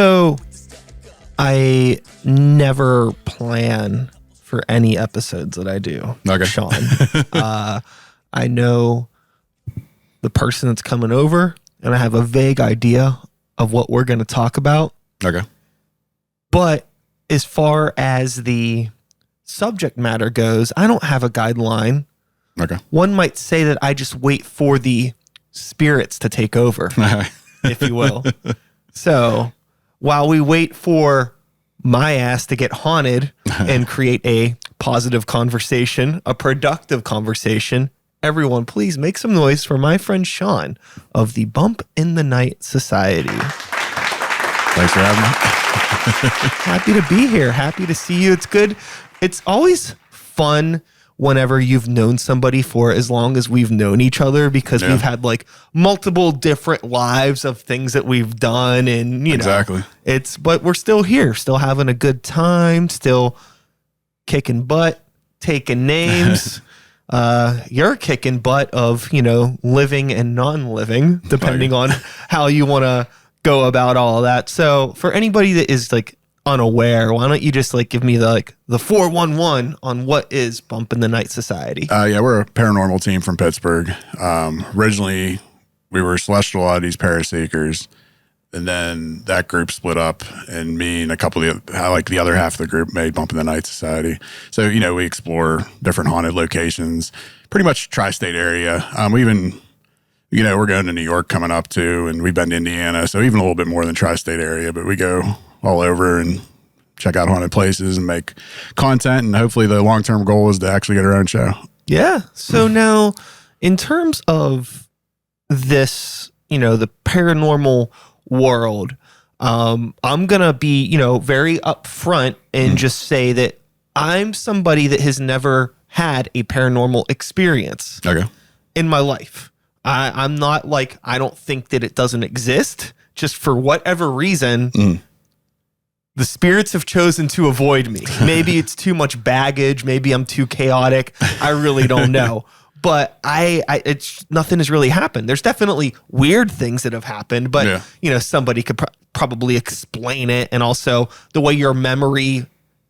So I never plan for any episodes that I do, Okay. Sean. I know the person that's coming over, and I have a vague idea of what we're going to talk about. Okay. But as far as the subject matter goes, I don't have a guideline. Okay. One might say that I just wait for the spirits to take over, if you will. So while we wait for my ass to get haunted and create a positive conversation, a productive conversation, everyone, please make some noise for my friend Sean of the Bump in the Night Society. Thanks for having me. Happy to be here. Happy to see you. It's good. It's always fun whenever you've known somebody for as long as we've known each other, because we've had like multiple different lives of things that we've done, and you know, but we're still here, still having a good time, still kicking butt, taking names. You're kicking butt of, you know, living and non-living, depending on how you want to go about all of that. So for anybody that is like unaware, why don't you just like give me the 411 on what is Bump in the Night Society? Yeah, we're a paranormal team from Pittsburgh. Originally, we were Celestial Oddities Paraseekers, and then that group split up, and me and a couple of the other half of the group made Bump in the Night Society. So, you know, we explore different haunted locations, pretty much tri-state area. We even, you know, we're going to New York coming up too, and we've been to Indiana, so even a little bit more than tri-state area, but we go all over and check out haunted places and make content, and hopefully the long-term goal is to actually get our own show. Yeah. So now, in terms of this, you know, the paranormal world, I'm gonna be, you know, very upfront and just say that I'm somebody that has never had a paranormal experience in my life. I'm not like, I don't think that it doesn't exist. Just for whatever reason, the spirits have chosen to avoid me. Maybe it's too much baggage. Maybe I'm too chaotic. I really don't know. But it's nothing has really happened. There's definitely weird things that have happened, but you know, somebody could probably explain it. And also the way your memory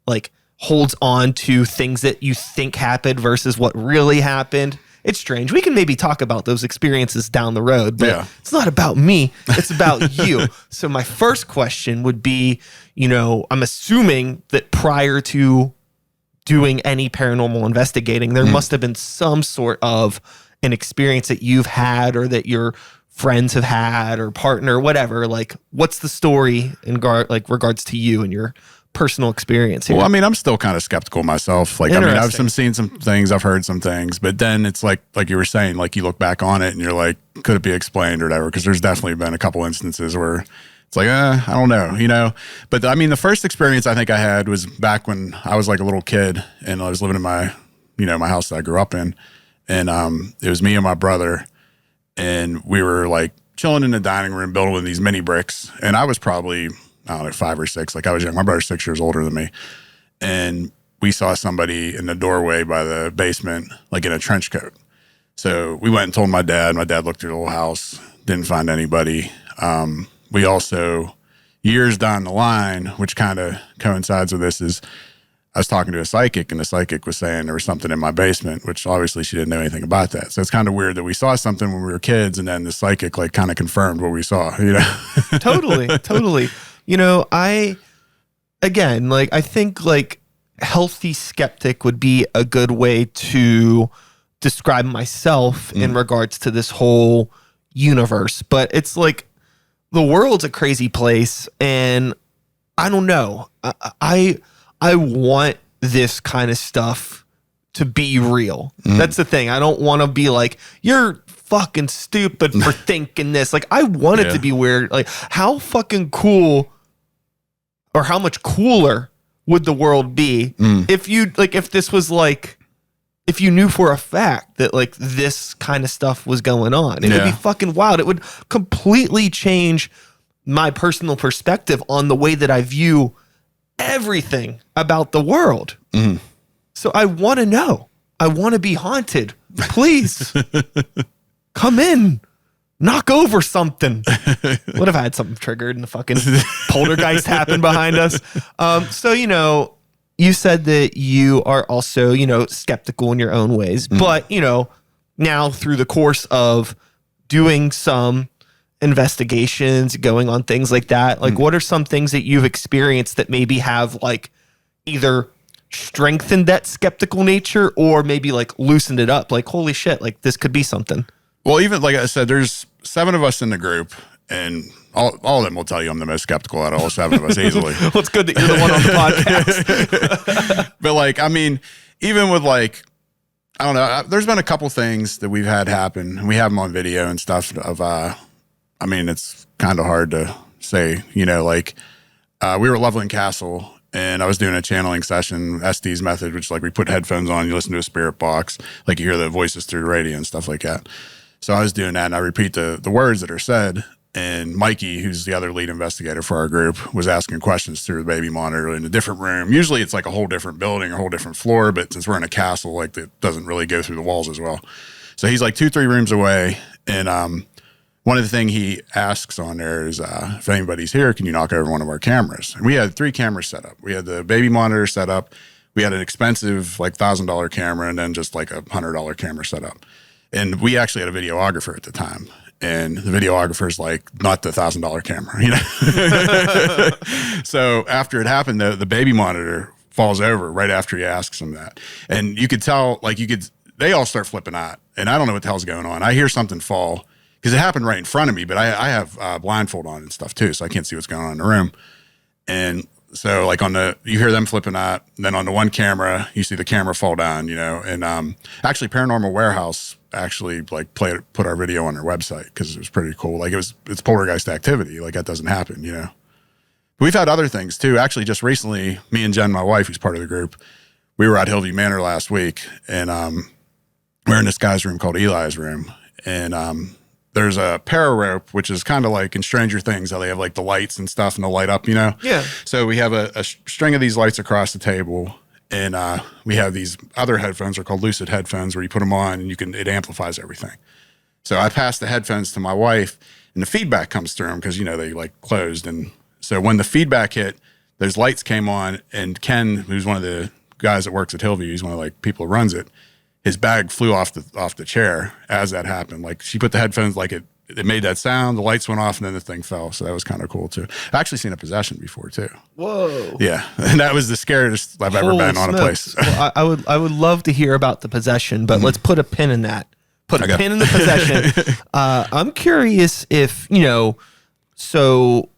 like holds on to things that you think happened versus what really happened. It's strange. We can maybe talk about those experiences down the road, but it's not about me. It's about you. So my first question would be, you know, I'm assuming that prior to doing any paranormal investigating, there must have been some sort of an experience that you've had or that your friends have had or partner, whatever. Like, what's the story in regards to you and your personal experience here? Well, I mean, I'm still kind of skeptical myself. Like, I mean, I've seen some things, I've heard some things, but then it's like you were saying, like you look back on it and you're like, could it be explained or whatever? Because there's definitely been a couple instances where it's like, I don't know, you know? But I mean, the first experience I think I had was back when I was like a little kid and I was living in my house that I grew up in. And it was me and my brother, and we were like chilling in the dining room building these mini bricks. And I was probably, I don't know, 5 or 6. Like I was young. My brother's 6 years older than me. And we saw somebody in the doorway by the basement, like in a trench coat. So we went and told my dad. My dad looked through the whole house, didn't find anybody. We also, years down the line, which kind of coincides with this, is I was talking to a psychic, and the psychic was saying there was something in my basement, which obviously she didn't know anything about that. So it's kind of weird that we saw something when we were kids, and then the psychic like kind of confirmed what we saw, you know? Totally. You know, I think like healthy skeptic would be a good way to describe myself in regards to this whole universe. But it's like, the world's a crazy place, and I don't know. I want this kind of stuff to be real. That's the thing. I don't want to be like, you're fucking stupid for thinking this. Like, I want it to be weird. Like, how fucking cool or how much cooler would the world be if you, like, if this was like, if you knew for a fact that like this kind of stuff was going on? It would be fucking wild. It would completely change my personal perspective on the way that I view everything about the world. So I want to know. I want to be haunted. Please come in. knock over something. What if I had something triggered and the fucking poltergeist happened behind us? So, you know, you said that you are also, you know, skeptical in your own ways, but, you know, now through the course of doing some investigations, going on things like that, like what are some things that you've experienced that maybe have like either strengthened that skeptical nature or maybe like loosened it up? Like, holy shit, like this could be something. Well, even like I said, there's 7 of us in the group, and all of them will tell you I'm the most skeptical out of all 7 of us easily. Well, it's good that you're the one on the podcast. But like, I mean, even with like, I don't know, there's been a couple things that we've had happen, and we have them on video and stuff of, I mean, it's kind of hard to say, you know, like we were at Loveland Castle, and I was doing a channeling session, SD's method, which like we put headphones on, you listen to a spirit box, like you hear the voices through the radio and stuff like that. So I was doing that, and I repeat the words that are said, and Mikey, who's the other lead investigator for our group, was asking questions through the baby monitor in a different room. Usually it's like a whole different building, a whole different floor, but since we're in a castle, like it doesn't really go through the walls as well. So he's like 2-3 rooms away, and one of the things he asks on there is, if anybody's here, can you knock over one of our cameras? And we had 3 cameras set up. We had the baby monitor set up. We had an expensive, like $1,000 camera, and then just like a $100 camera set up. And we actually had a videographer at the time. And the videographer's like, not the $1,000 camera, you know? So after it happened, the baby monitor falls over right after he asks him that. And you could tell, like they all start flipping out. And I don't know what the hell's going on. I hear something fall. Because it happened right in front of me, but I have blindfold on and stuff too, so I can't see what's going on in the room. And so like you hear them flipping out, and then on the one camera, you see the camera fall down, you know. And actually Paranormal Warehouse actually like put our video on their website because it was pretty cool. Like it's poltergeist activity, like that doesn't happen, you know. But we've had other things too. Actually, just recently, me and Jen, my wife, who's part of the group, we were at Hillview Manor last week, and we're in this guy's room called Eli's room, and there's a para rope, which is kind of like in Stranger Things, how they have like the lights and stuff and they'll light up, you know? Yeah. So we have a string of these lights across the table, and we have these other headphones, they're called Lucid headphones, where you put them on and it amplifies everything. So I passed the headphones to my wife, and the feedback comes through them because, you know, they like closed. And so when the feedback hit, those lights came on, and Ken, who's one of the guys that works at Hillview, he's one of like people who runs it, his bag flew off the chair as that happened. Like she put the headphones, like it made that sound, the lights went off, and then the thing fell. So that was kind of cool too. I've actually seen a possession before too. Whoa. Yeah. And that was the scariest I've ever been on a place. Well, I would love to hear about the possession, but let's put a pin in that. Put a pin in the possession. I'm curious if, you know, so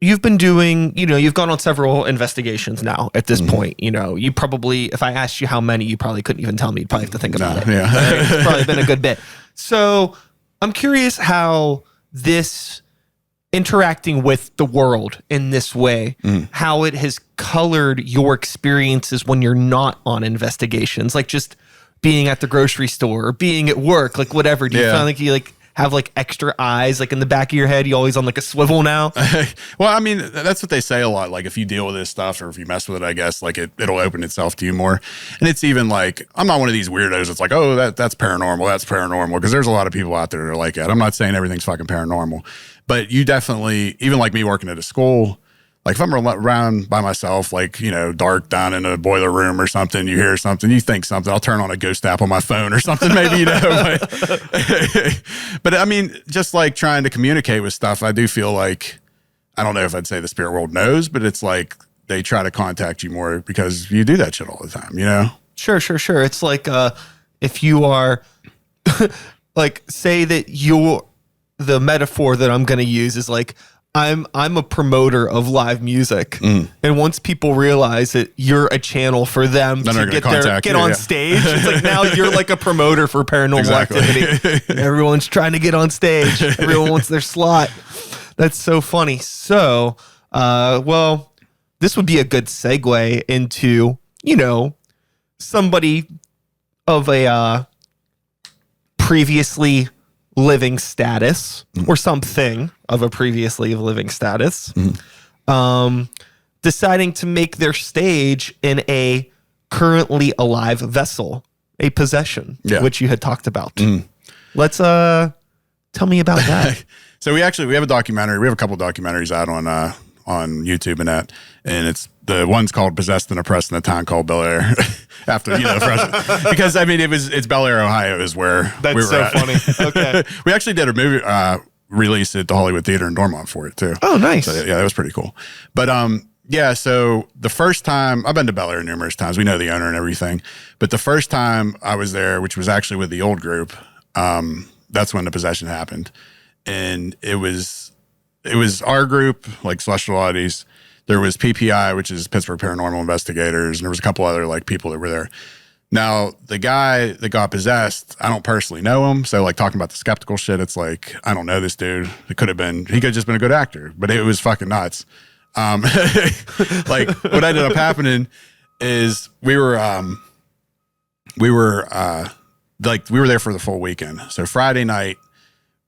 you've been doing, you know, you've gone on several investigations now at this point. You know, you probably, if I asked you how many, you probably couldn't even tell me. You'd probably have to think about it. Yeah. It's probably been a good bit. So I'm curious how this interacting with the world in this way, how it has colored your experiences when you're not on investigations, like just being at the grocery store or being at work, like whatever. Do you find like you like have like extra eyes, like in the back of your head? You always on like a swivel now? Well, I mean, that's what they say a lot. Like if you deal with this stuff or if you mess with it, I guess like it'll open itself to you more. And it's even like, I'm not one of these weirdos. It's like, oh, that's paranormal. That's paranormal. Because there's a lot of people out there that are like that. I'm not saying everything's fucking paranormal, but you definitely, even like me working at a school, like if I'm around by myself, like, you know, dark down in a boiler room or something, you hear something, you think something, I'll turn on a ghost app on my phone or something, maybe, you know. But I mean, just like trying to communicate with stuff, I do feel like, I don't know if I'd say the spirit world knows, but it's like they try to contact you more because you do that shit all the time, you know? Sure. It's like if you are, like, say that the metaphor that I'm going to use is like, I'm a promoter of live music, and once people realize that you're a channel for them to get on stage, it's like now you're like a promoter for paranormal activity. Everyone's trying to get on stage. Everyone wants their slot. That's so funny. So, well, this would be a good segue into, you know, somebody of a previously living status or something of a previously living status, deciding to make their stage in a currently alive vessel, a possession, which you had talked about. Let's Tell me about that. So we have a documentary. We have a couple documentaries out on YouTube and that, and the one's called "Possessed and Oppressed in a Town Called Bel Air." After because I mean it's Bel Air, Ohio, is where that's we were so at. funny. Okay, we actually did a movie release at the Hollywood Theater in Dormont for it too. Oh, nice. So, yeah, that was pretty cool. But yeah, so the first time I've been to Bel Air numerous times. We know the owner and everything, but the first time I was there, which was actually with the old group, that's when the possession happened, and it was our group, like Celestial Oddities. There was PPI, which is Pittsburgh Paranormal Investigators, and there was a couple other like people that were there. Now, the guy that got possessed, I don't personally know him. So like talking about the skeptical shit, it's like, I don't know this dude. He could have just been a good actor, but it was fucking nuts. Like what ended up happening is we were there for the full weekend. So Friday night,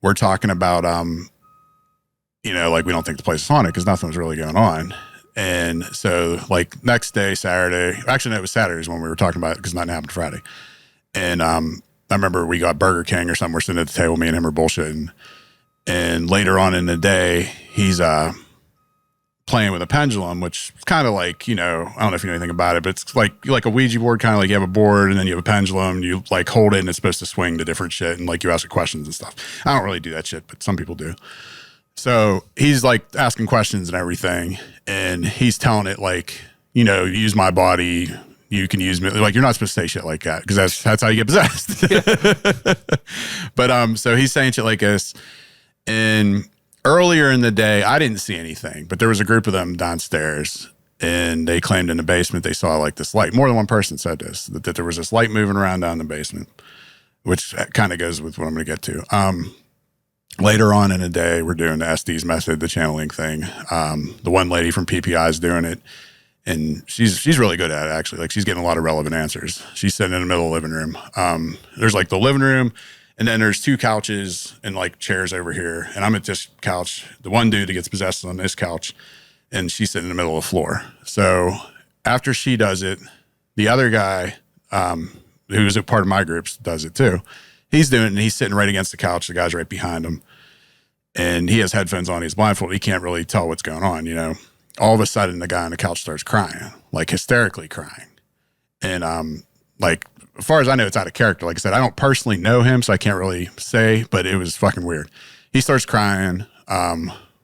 we're talking about, like we don't think the place is haunted because nothing was really going on. And so like next day, Saturday, actually no, it was Saturdays when we were talking about it because nothing happened Friday. And I remember we got Burger King or something. We're sitting at the table, me and him are bullshitting. And later on in the day, he's playing with a pendulum, which is kind of like, I don't know if you know anything about it, but it's like a Ouija board, kind of like you have a board and then you have a pendulum, you like hold it and it's supposed to swing to different shit and like you ask it questions and stuff. I don't really do that shit, but some people do. So he's like asking questions and everything, and he's telling it like, use my body, you can use me. Like you're not supposed to say shit like that because that's how you get possessed. Yeah. But so he's saying shit like this, and earlier in the day I didn't see anything, but there was a group of them downstairs, and they claimed in the basement they saw like this light. More than one person said this, that there was this light moving around down the basement, which kind of goes with what I'm going to get to. Later on in the day, we're doing the SD's method, the channeling thing. The one lady from PPI is doing it, and she's really good at it, actually. Like, she's getting a lot of relevant answers. She's sitting in the middle of the living room. There's, like, the living room, and then there's two couches and, like, chairs over here. And I'm at this couch. The one dude that gets possessed is on this couch, and she's sitting in the middle of the floor. So after she does it, the other guy, who's a part of my group, does it, too. He's doing it, and he's sitting right against the couch. The guy's right behind him. And he has headphones on. He's blindfolded. He can't really tell what's going on, All of a sudden, the guy on the couch starts crying, like hysterically crying. And, like, as far as I know, it's out of character. Like I said, I don't personally know him, so I can't really say, but it was fucking weird. He starts crying.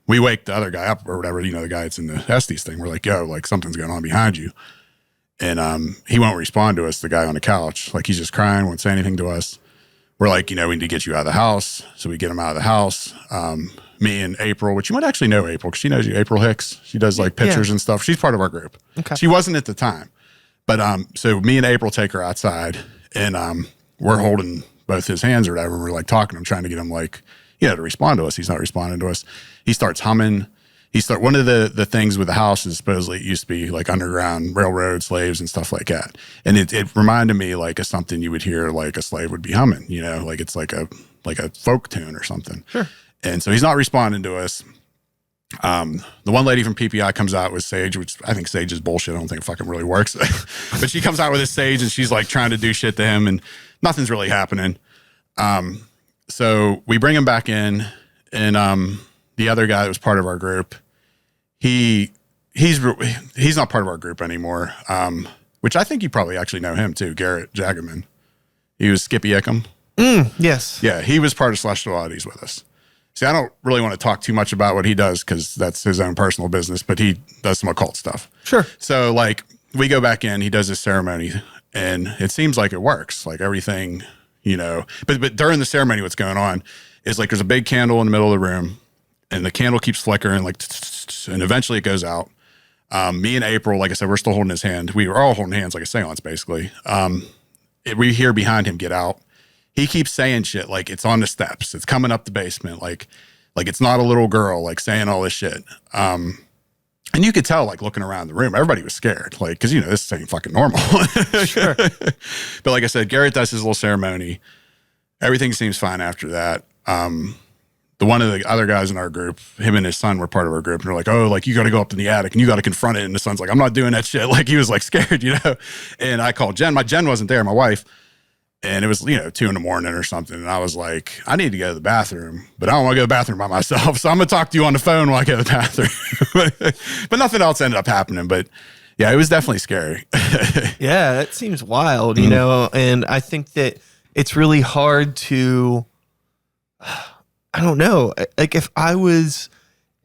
We wake the other guy up or whatever, the guy that's in the Estes thing. We're like, yo, like, something's going on behind you. And he won't respond to us, the guy on the couch. Like, he's just crying, won't say anything to us. We're like, we need to get you out of the house. So we get him out of the house. Me and April, which you might actually know April because she knows you, April Hicks. She does like pictures and stuff. She's part of our group. Okay. She wasn't at the time. But so me and April take her outside, and we're holding both his hands or whatever. We're like talking to him, trying to get him like, to respond to us. He's not responding to us. He starts humming. One of the things with the house is supposedly it used to be like underground railroad slaves and stuff like that. And it reminded me like of something you would hear like a slave would be humming, like it's like a folk tune or something. Sure. And so he's not responding to us. The one lady from PPI comes out with sage, which I think sage is bullshit. I don't think it fucking really works. But she comes out with a sage and she's like trying to do shit to him and nothing's really happening. So we bring him back in, and the other guy that was part of our group, he's not part of our group anymore, which I think you probably actually know him too, Garrett Jagaman. He was Skippy Ickham. Yes. Yeah, he was part of Celestial Oddities with us. See, I don't really want to talk too much about what he does because that's his own personal business, but he does some occult stuff. Sure. So, like, we go back in, he does this ceremony, and it seems like it works. Like, everything, But during the ceremony, what's going on is, like, there's a big candle in the middle of the room, and the candle keeps flickering, like, and eventually it goes out. Me and April, like I said, we're still holding his hand. We were all holding hands like a seance, basically. We hear behind him, get out. He keeps saying shit like it's on the steps. It's coming up the basement. Like it's not a little girl, like saying all this shit. And you could tell, like, looking around the room, everybody was scared. Like, because, this ain't fucking normal. Sure. But like I said, Garrett does his little ceremony. Everything seems fine after that. One of the other guys in our group, him and his son were part of our group. And they're like, oh, like, you got to go up in the attic and you got to confront it. And the son's like, I'm not doing that shit. Like, he was like scared, And I called Jen. Jen wasn't there, my wife. And it was, 2 in the morning or something. And I was like, I need to go to the bathroom, but I don't want to go to the bathroom by myself. So I'm going to talk to you on the phone while I go to the bathroom. But nothing else ended up happening. But yeah, it was definitely scary. Yeah, that seems wild, and I think that it's really hard to, I don't know, like if I was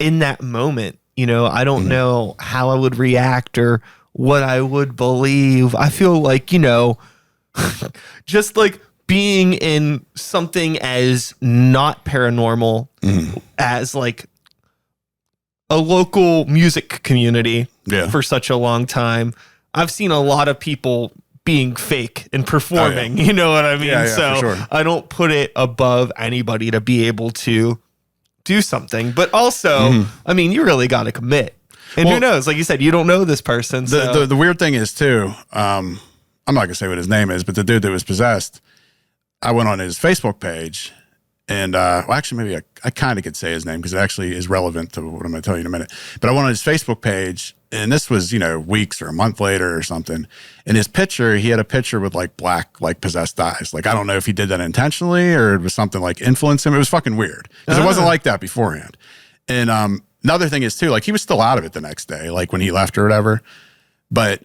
in that moment, I don't know how I would react or what I would believe. I feel like, just like being in something as not paranormal as like a local music community for such a long time. I've seen a lot of people being fake and performing, you know what I mean? So I don't put it above anybody to be able to do something, but also, I mean, you really got to commit. And who knows? Like you said, you don't know this person. So. The weird thing is too, I'm not gonna say what his name is, but the dude that was possessed, I went on his Facebook page, and actually, maybe I kind of could say his name because it actually is relevant to what I'm gonna tell you in a minute. But I went on his Facebook page, and this was weeks or a month later or something. In his picture, he had a picture with like black, like possessed eyes. Like I don't know if he did that intentionally or it was something like influenced him. It was fucking weird because it wasn't like that beforehand. And another thing is too, like he was still out of it the next day, like when he left or whatever. But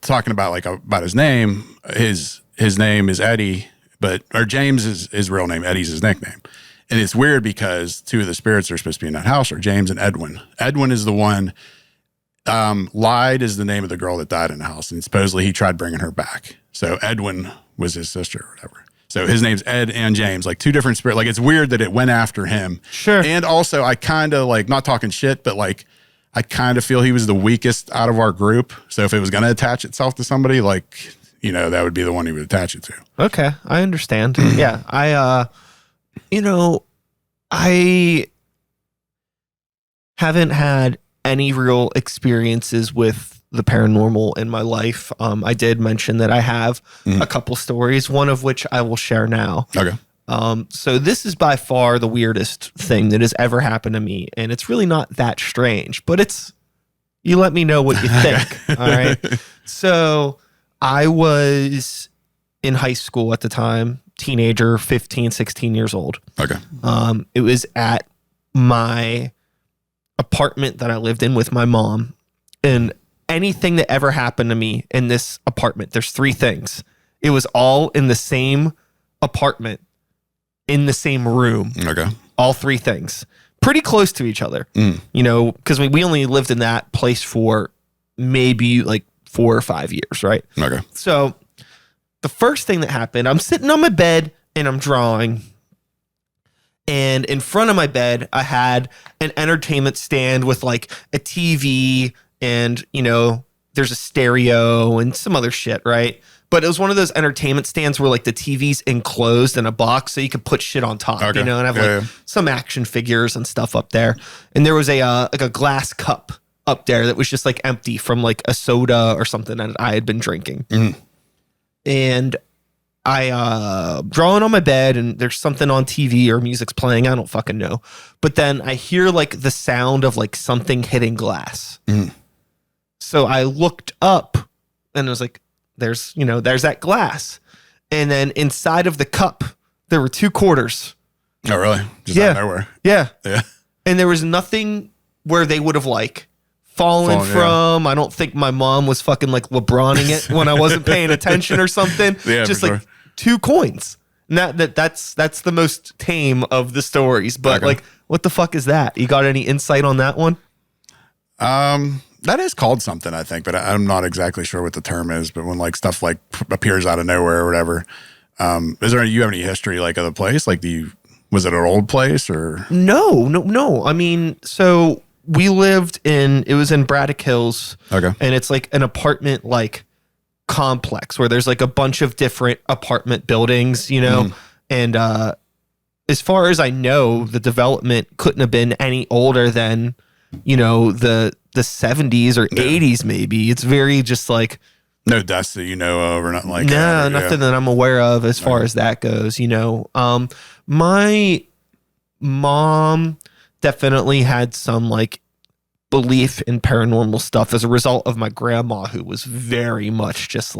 talking about about his name, his name is Eddie, or James is his real name. Eddie's his nickname. And it's weird because 2 of the spirits that are supposed to be in that house are James and Edwin. Edwin is the one, lied is the name of the girl that died in the house. And supposedly he tried bringing her back. So Edwin was his sister or whatever. So his name's Ed and James, like 2 different spirits. Like it's weird that it went after him. Sure. And also I kind of not talking shit, but I kind of feel he was the weakest out of our group. So if it was going to attach itself to somebody, that would be the one he would attach it to. Okay. I understand. Yeah. I haven't had any real experiences with the paranormal in my life. I did mention that I have a couple stories, one of which I will share now. Okay. So this is by far the weirdest thing that has ever happened to me. And it's really not that strange, but you let me know what you think. All right. So I was in high school at the time, teenager, 15, 16 years old. Okay. It was at my apartment that I lived in with my mom, and anything that ever happened to me in this apartment, there's 3 things. It was all in the same apartment, in the same room. Okay. All 3 things. Pretty close to each other. Because we only lived in that place for maybe 4 or 5 years, right? Okay. So the first thing that happened, I'm sitting on my bed and I'm drawing. And in front of my bed, I had an entertainment stand with a TV and, there's a stereo and some other shit, right? But it was one of those entertainment stands where the TV's enclosed in a box so you could put shit on top, and have some action figures and stuff up there. And there was a glass cup up there that was just empty from a soda or something that I had been drinking. And I drawing on my bed and there's something on TV or music's playing. I don't fucking know. But then I hear the sound of something hitting glass. So I looked up and I was like, there's that glass. And then inside of the cup, there were 2 quarters. Oh, really? Just out of nowhere. Yeah. Yeah. And there was nothing where they would have fallen from. Yeah. I don't think my mom was fucking LeBroning it when I wasn't paying attention or something. Yeah, just sure. 2 coins. That's the most tame of the stories. But what the fuck is that? You got any insight on that one? That is called something, I think, but I'm not exactly sure what the term is. But when stuff appears out of nowhere or whatever, you have any history of the place? Was it an old place or? No. I mean, so we lived it was in Braddock Hills. Okay. And it's an apartment complex where there's a bunch of different apartment buildings, and as far as I know, the development couldn't have been any older than the 70s or 80s maybe. It's very just no deaths that you know of or nothing like that. No, nothing that I'm aware of as far as that goes. My mom definitely had some belief in paranormal stuff as a result of my grandma, who was very much just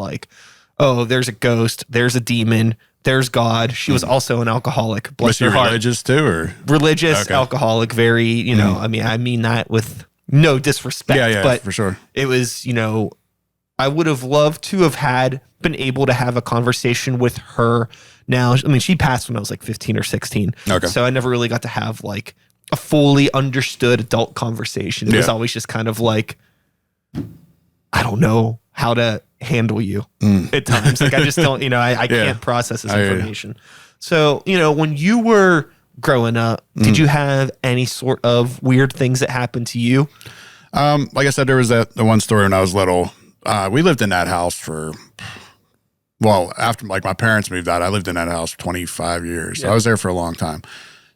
oh, there's a ghost, there's a demon, there's God. She was also an alcoholic. Was she religious too, or religious, alcoholic? Very, you know. I mean that with no disrespect. Yeah, but for sure. It was, you know, I would have loved to have been able to have a conversation with her. Now, I mean, she passed when I was like 15 or 16. Okay. So I never really got to have like a fully understood adult conversation. It was always just kind of like, I don't know how to handle you at times. Like I just don't, you know, I can't process this information. So, you know, when you were growing up, did you have any sort of weird things that happened to you? Like I said, there was the one story when I was little. We lived in that house after like my parents moved out, I lived in that house for 25 years. So I was there for a long time.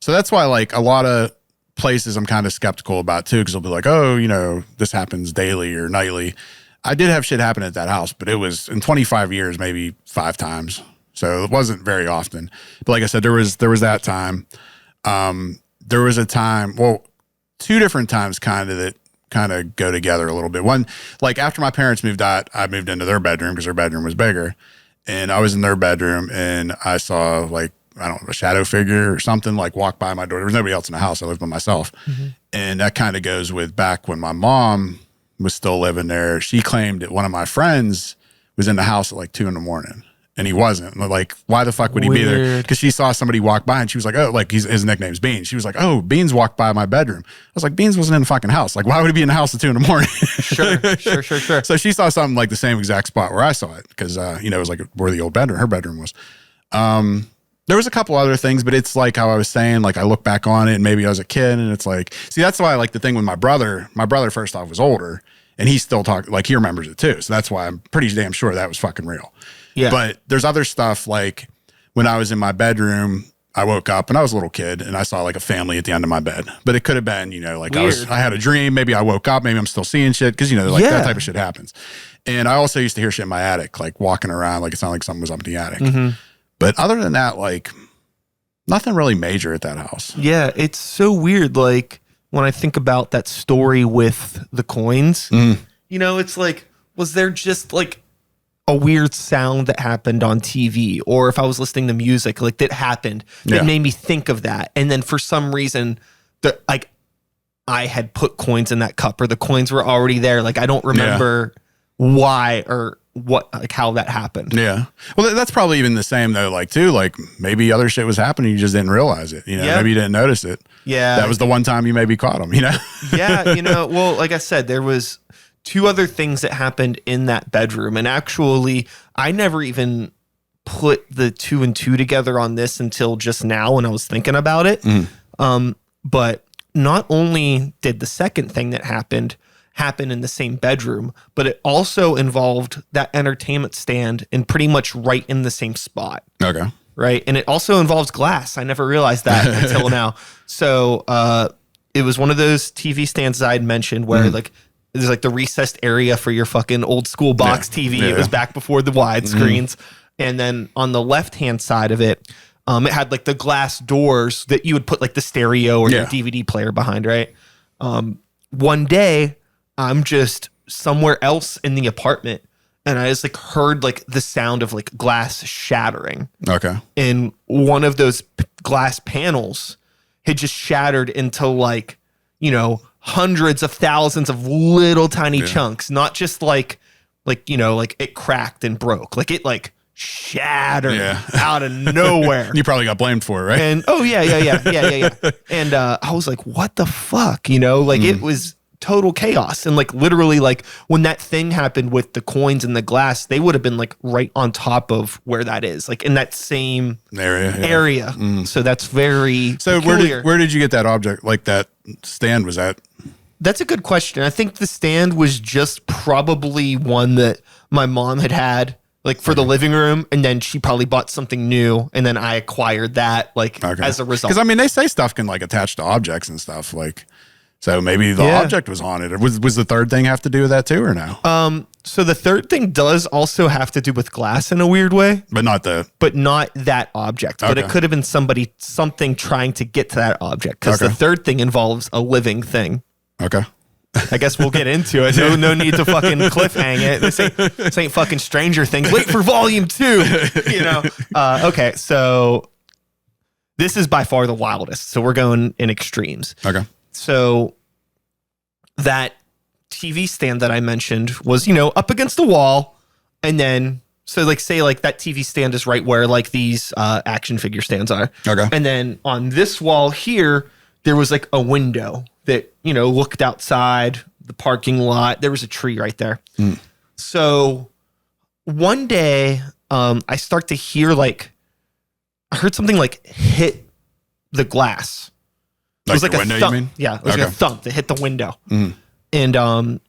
So that's why like a lot of places I'm kind of skeptical about too, because they'll be like, oh, you know, this happens daily or nightly. I did have shit happen at that house, but it was in 25 years, maybe 5 times. So it wasn't very often. But like I said, there was that time. There was a time, 2 different times that kind of go together a little bit. One, like after my parents moved out, I moved into their bedroom because their bedroom was bigger. And I was in their bedroom and I saw like, I don't know, a shadow figure or something like walk by my door. There was nobody else in the house. I lived by myself. And that kind of goes with back when my mom was still living there. She claimed that one of my friends was in the house at like 2 a.m. and he wasn't. Like, why the fuck would he be there? Because she saw somebody walk by and she was like, oh, like his nickname's Beans. She was like, oh, Beans walked by my bedroom. I was like, Beans wasn't in the fucking house. Like, why would he be in the house at 2 a.m? Sure. So she saw something like the same exact spot where I saw it because, you know, it was like where the old bedroom, her bedroom was. There was a couple other things, but it's like how I was saying, like I look back on it and maybe I was a kid and it's like, see, that's why I like the thing with my brother first off was older and he still like he remembers it too. So that's why I'm pretty damn sure that was fucking real. Yeah. But there's other stuff like when I was in my bedroom, I woke up and I was a little kid and I saw like a family at the end of my bed. But it could have been, you know, like I had a dream. Maybe I woke up, maybe I'm still seeing shit because, you know, like that type of shit happens. And I also used to hear shit in my attic, like walking around, like it sounded like something was up in the attic. But other than that, like nothing really major at that house. Yeah, it's so weird. Like when I think about that story with the coins, you know, it's like, was there just like a weird sound that happened on TV, or if I was listening to music like that happened that made me think of that, and then for some reason like I had put coins in that cup or the coins were already there. Like I don't remember why or what, like how that happened. Yeah. Well, that's probably even the same though. Like too, like maybe other shit was happening. You just didn't realize it. You know, maybe you didn't notice it. Yeah. That was the one time you maybe caught them, you know? Yeah. You know, well, like I said, there was 2 other things that happened in that bedroom. And actually, I never even put the 2 and 2 together on this until just now when I was thinking about it. But not only did the second thing that happened happen in the same bedroom, but it also involved that entertainment stand and pretty much right in the same spot. Okay. Right. And it also involves glass. I never realized that until now. So it was one of those TV stands I had mentioned where like, there's like the recessed area for your fucking old school box TV. It was back before the wide screens. And then on the left-hand side of it, it had like the glass doors that you would put like the stereo or your DVD player behind, right? One day, I'm just somewhere else in the apartment and I just like heard like the sound of like glass shattering. Okay. And one of those glass panels had just shattered into like, you know, hundreds of thousands of little tiny chunks, not just like, you know, like it cracked and broke. Like it like shattered out of nowhere. You probably got blamed for it, right? And yeah. And I was like, what the fuck? You know, like it was total chaos. And like literally like when that thing happened with the coins and the glass, they would have been like right on top of where that is, like in that same area. So that's very peculiar. Where did you get that object? Like that stand was that? That's a good question. I think the stand was just probably one that my mom had like for the living room, and then she probably bought something new, and then I acquired that like as a result. Because I mean, they say stuff can like attach to objects and stuff. Like, so maybe the object was haunted. Was the third thing have to do with that too, or no? So the third thing does also have to do with glass in a weird way, but not that object. But it could have been something trying to get to that object, because the third thing involves a living thing. Okay. I guess we'll get into it. No need to fucking cliffhang it. This ain't fucking Stranger Things. Wait for volume 2. Okay, so this is by far the wildest. So we're going in extremes. Okay. So that TV stand that I mentioned was, up against the wall, and then so say that TV stand is right where like these action figure stands are. Okay. And then on this wall here, there was like a window that, looked outside the parking lot. There was a tree right there. So one day, I start to hear I heard something like hit the glass. It was like a window, thump. you mean? Yeah, it was like a thump that hit the window. And I'm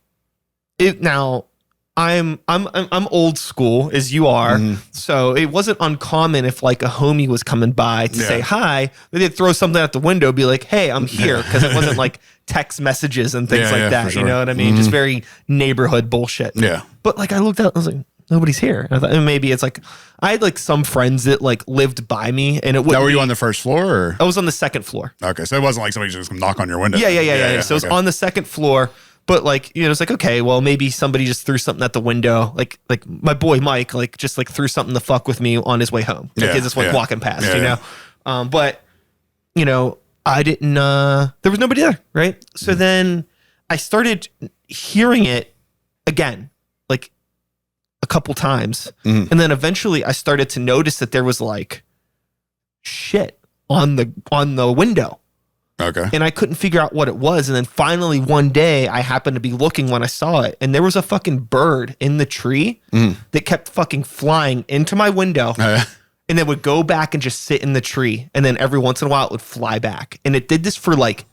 old school as you are, so it wasn't uncommon if like a homie was coming by to say hi, they'd throw something at the window, be like, "Hey, I'm here," because it wasn't like text messages and things like that. Sure. You know what I mean? Just very neighborhood bullshit. Yeah. But like I looked out, I was like, nobody's here. And I thought maybe it's like I had like some friends that like lived by me, and it would. Now, were you on the first floor? Or? I was on the second floor. Okay, so it wasn't like somebody just knock on your window. Yeah. So it was on the second floor. But like, it's like, okay, well, maybe somebody just threw something at the window. Like my boy Mike, like just like threw something to fuck with me on his way home. Like he's just like walking past, But I didn't. There was nobody there, right? So then I started hearing it again, like a couple times, and then eventually I started to notice that there was like shit on the window. Okay. And I couldn't figure out what it was. And then finally one day I happened to be looking when I saw it, and there was a fucking bird in the tree that kept fucking flying into my window and then would go back and just sit in the tree. And then every once in a while it would fly back. And it did this for like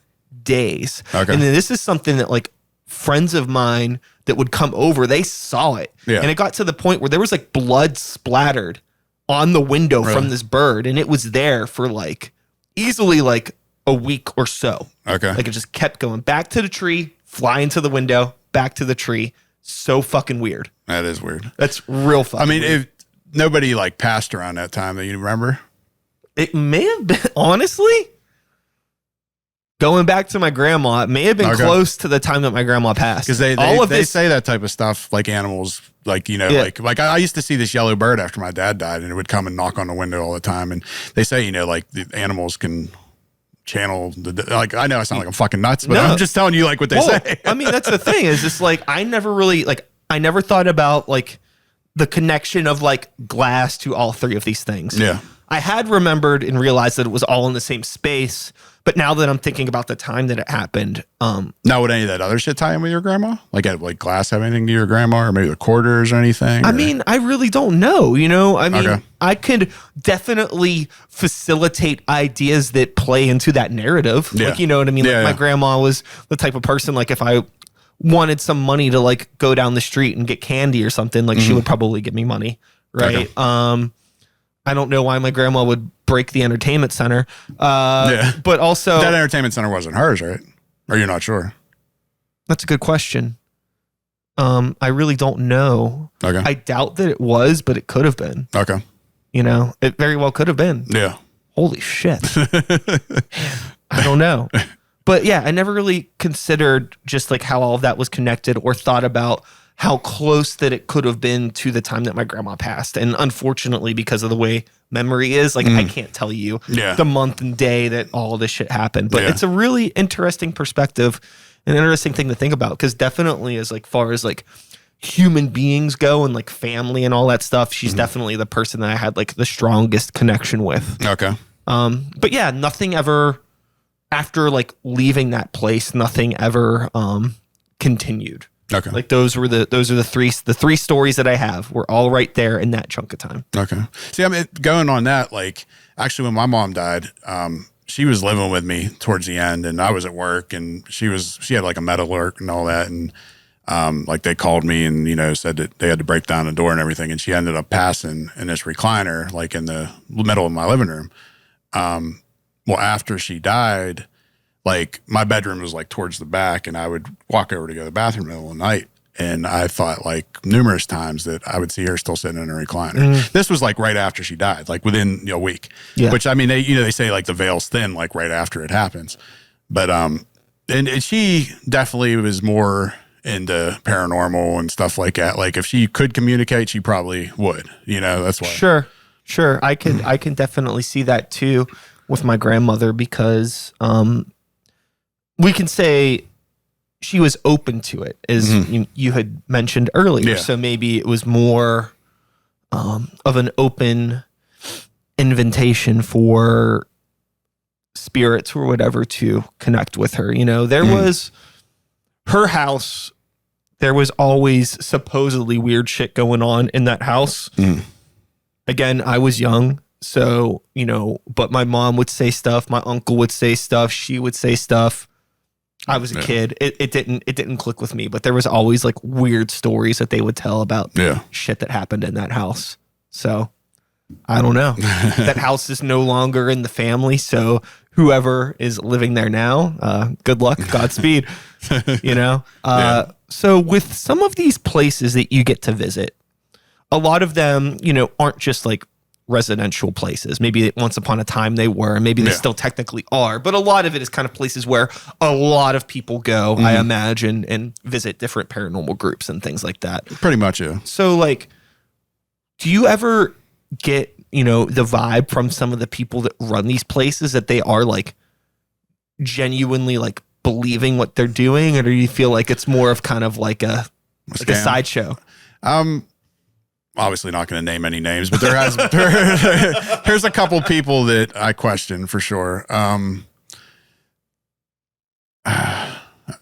days. Okay. And then this is something that like friends of mine that would come over, they saw it. Yeah. And it got to the point where there was like blood splattered on the window from this bird. And it was there for like easily like a week or so. Okay. Like it just kept going back to the tree, flying to the window, back to the tree. So fucking weird. That is weird. That's real fucking weird. If nobody like passed around that time that you remember? It may have been, honestly, going back to my grandma, it may have been close to the time that my grandma passed. Because they say that type of stuff, like animals, like, like I used to see this yellow bird after my dad died, and it would come and knock on the window all the time. And they say, like the animals can channel like, I know I sound like I'm fucking nuts, but I'm just telling you like what they say. I mean, that's the thing, is just like I never thought about like the connection of like glass to all three of these things. Yeah. I had remembered and realized that it was all in the same space, but now that I'm thinking about the time that it happened, now would any of that other shit tie in with your grandma? Like glass have anything to your grandma, or maybe the quarters or anything? I mean, I really don't know. I mean, I could definitely facilitate ideas that play into that narrative. Yeah. Like, you know what I mean? Like my grandma was the type of person, like if I wanted some money to like go down the street and get candy or something, like she would probably give me money. Right. Okay. I don't know why my grandma would break the entertainment center. But also that entertainment center wasn't hers, right? Or you're not sure? That's a good question. I really don't know. Okay. I doubt that it was, but it could have been. Okay. It very well could have been. Yeah. Holy shit. I don't know. But yeah, I never really considered just like how all of that was connected, or thought about how close that it could have been to the time that my grandma passed. And unfortunately, because of the way memory is, like I can't tell you the month and day that all of this shit happened. But it's a really interesting perspective, an interesting thing to think about, because definitely as like far as like human beings go and like family and all that stuff, she's definitely the person that I had like the strongest connection with. Okay. But yeah, nothing ever after like leaving that place, nothing ever continued. Okay. Like those are the three stories that I have were all right there in that chunk of time. Okay. See, I mean, going on that, like actually when my mom died, she was living with me towards the end, and I was at work, and she had like a med alert and all that. And like they called me and, said that they had to break down the door and everything. And she ended up passing in this recliner, like in the middle of my living room. Well, after she died, like my bedroom was like towards the back, and I would walk over to go to the bathroom in the middle of the night. And I thought like numerous times that I would see her still sitting in a recliner. This was like right after she died, like within a week, which I mean, they say like the veil's thin, like right after it happens. But and she definitely was more into paranormal and stuff like that. Like if she could communicate, she probably would, that's why. Sure. I can definitely see that too with my grandmother because we can say she was open to it, as you had mentioned earlier. Yeah. So maybe it was more of an open invitation for spirits or whatever to connect with her. There was her house. There was always supposedly weird shit going on in that house. Again, I was young, so, but my mom would say stuff. My uncle would say stuff. She would say stuff. I was a kid. It didn't click with me, but there was always like weird stories that they would tell about shit that happened in that house. So I don't know. That house is no longer in the family. So whoever is living there now, good luck, Godspeed, So with some of these places that you get to visit, a lot of them, aren't just like residential places. Maybe once upon a time they were, and maybe they still technically are, but a lot of it is kind of places where a lot of people go, I imagine, and visit different paranormal groups and things like that. Pretty much, yeah. So like, do you ever get, the vibe from some of the people that run these places that they are like genuinely like believing what they're doing, or do you feel like it's more of kind of like a sideshow? Obviously not going to name any names, but there's a couple people that I question for sure.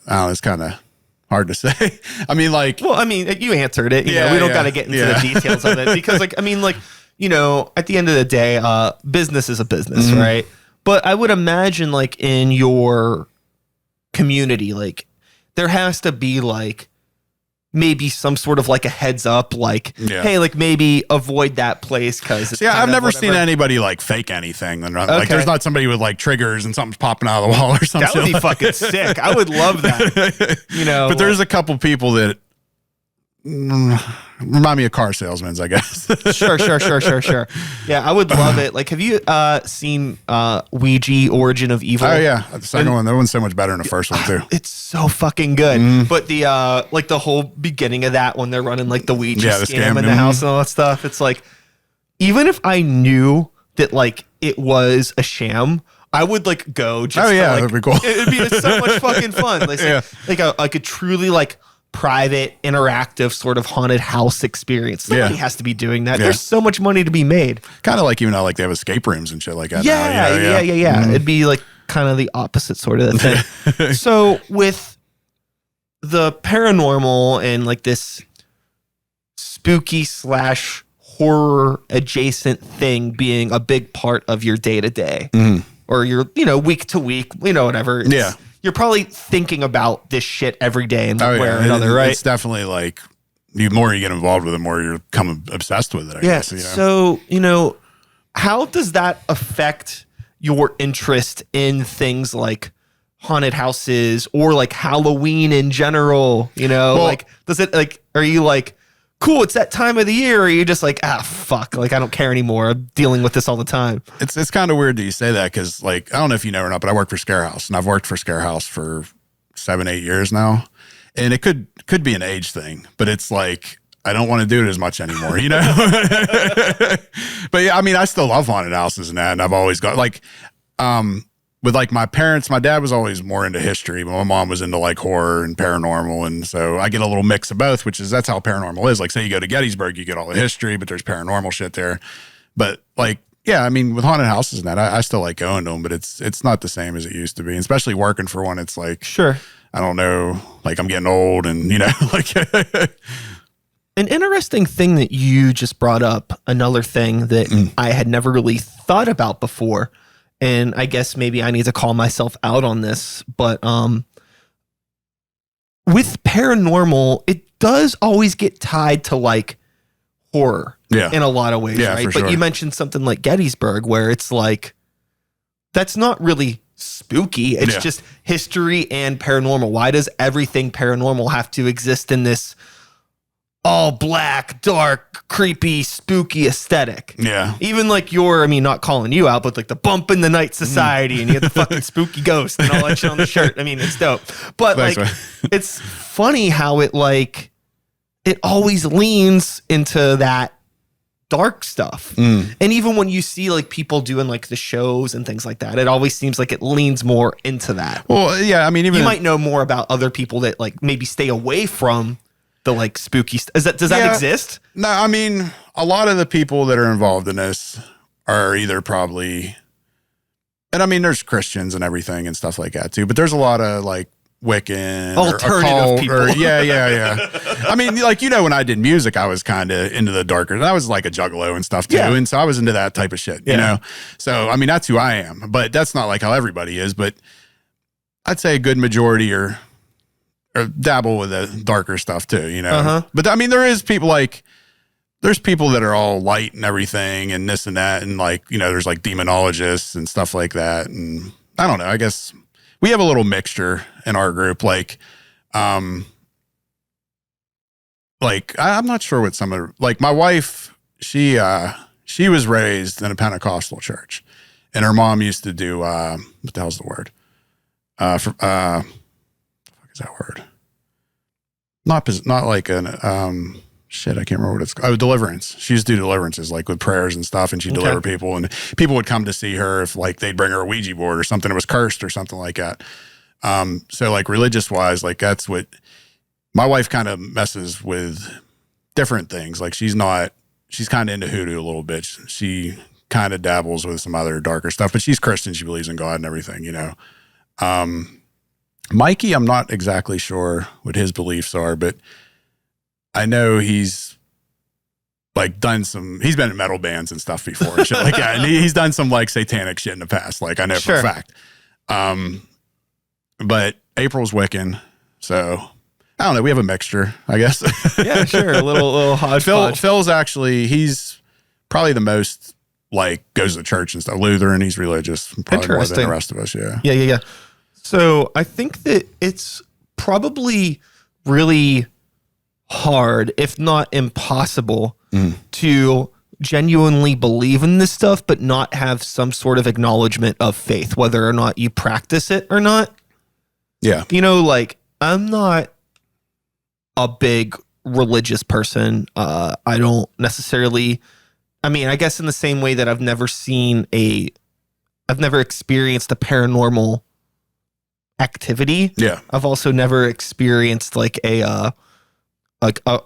It's kind of hard to say. You answered it. We don't got to get into the details of it because at the end of the day, business is a business, right? But I would imagine like in your community, like there has to be like maybe some sort of like a heads up, like, hey, like maybe avoid that place because I've never seen anybody like fake anything. Like there's not somebody with like triggers and something's popping out of the wall or something. That would be fucking sick. I would love that. But there's a couple people that remind me of car salesmen, I guess. Sure. Yeah, I would love it. Like, have you seen Ouija Origin of Evil? Oh yeah, the second one. That one's so much better than the first one too. It's so fucking good. But the like the whole beginning of that when they're running like the Ouija scam in the house and all that stuff. It's like, even if I knew that like it was a sham, I would like go just that'd be cool. It'd be so much fucking fun. Like a truly like private, interactive sort of haunted house experience. Somebody has to be doing that. There's so much money to be made. Kind of like even though like they have escape rooms and shit like that. Yeah. It'd be like kind of the opposite sort of thing. So with the paranormal and like this spooky / horror adjacent thing being a big part of your day to day or your, week to week, whatever. You're probably thinking about this shit every day in one way or another, right? It's definitely like the more you get involved with it, the more you become obsessed with it, I guess. So, how does that affect your interest in things like haunted houses or like Halloween in general? Like, does it like, are you like, cool, it's that time of the year, or are you just like, fuck, like I don't care anymore, I'm dealing with this all the time? It's kind of weird that you say that because like I don't know if you know or not, but I work for Scare House, and I've worked for Scare House for 7-8 years now, and it could be an age thing, but it's like I don't want to do it as much anymore, But yeah, I still love haunted houses and that, and I've always got like with like my parents, my dad was always more into history, but my mom was into like horror and paranormal. And so I get a little mix of both, that's how paranormal is. Like say you go to Gettysburg, you get all the history, but there's paranormal shit there. But like, yeah, with haunted houses and that, I still like going to them, but it's not the same as it used to be. And especially working for one, it's like, sure, I don't know, like I'm getting old and like. An interesting thing that you just brought up, another thing that I had never really thought about before, and I guess maybe I need to call myself out on this, but with paranormal, it does always get tied to like horror in a lot of ways, right? But you mentioned something like Gettysburg where it's like, that's not really spooky. It's just history and paranormal. Why does everything paranormal have to exist in this all black, dark, creepy, spooky aesthetic. Yeah. Even like not calling you out, but like the Bump in the Night Society and you have the fucking spooky ghost and all that shit on the shirt. I mean, it's dope. But Thanks, like, man. it's funny how it always leans into that dark stuff. And even when you see like people doing like the shows and things like that, it always seems like it leans more into that. Well, yeah, I mean, even you might know more about other people that like maybe stay away from the like spooky stuff. Does that exist? No, I mean, a lot of the people that are involved in this are either probably, and I mean, there's Christians and everything and stuff like that too, but there's a lot of like Wiccan alternative people. Yeah. I mean, like, when I did music, I was kind of into the darker, and I was like a juggalo and stuff too. And so I was into that type of shit, you know? So, I mean, that's who I am, but that's not like how everybody is, but I'd say a good majority or dabble with the darker stuff too, But I mean, there's people that are all light and everything and this and that. And like, there's like demonologists and stuff like that. And I don't know, I guess we have a little mixture in our group. Like, I'm not sure what some of, like my wife, she was raised in a Pentecostal church and her mom used to do, what the hell's the word? What the fuck is that word? Not like an, shit, I can't remember what it's called. Oh, deliverance. She used to do deliverances like with prayers and stuff, and she'd deliver people, and people would come to see her if like they'd bring her a Ouija board or something that was cursed or something like that. So like religious wise, like that's what my wife kind of messes with different things. Like she's kind of into hoodoo a little bit. She kind of dabbles with some other darker stuff, but she's Christian. She believes in God and everything, Mikey, I'm not exactly sure what his beliefs are, but I know he's like he's been in metal bands and stuff before and shit like that. And he's done some like satanic shit in the past. Like I know for a fact. But April's Wiccan. So I don't know. We have a mixture, I guess. Yeah, sure. A little hodgepodge. Phil's actually, he's probably the most like goes to church and stuff. Lutheran, he's religious. Probably more than the rest of us. Yeah. Yeah. So I think that it's probably really hard, if not impossible, to genuinely believe in this stuff, but not have some sort of acknowledgement of faith, whether or not you practice it or not. Yeah. Like I'm not a big religious person. I don't necessarily, I guess in the same way that I've never experienced a paranormal activity. Yeah. I've also never experienced like a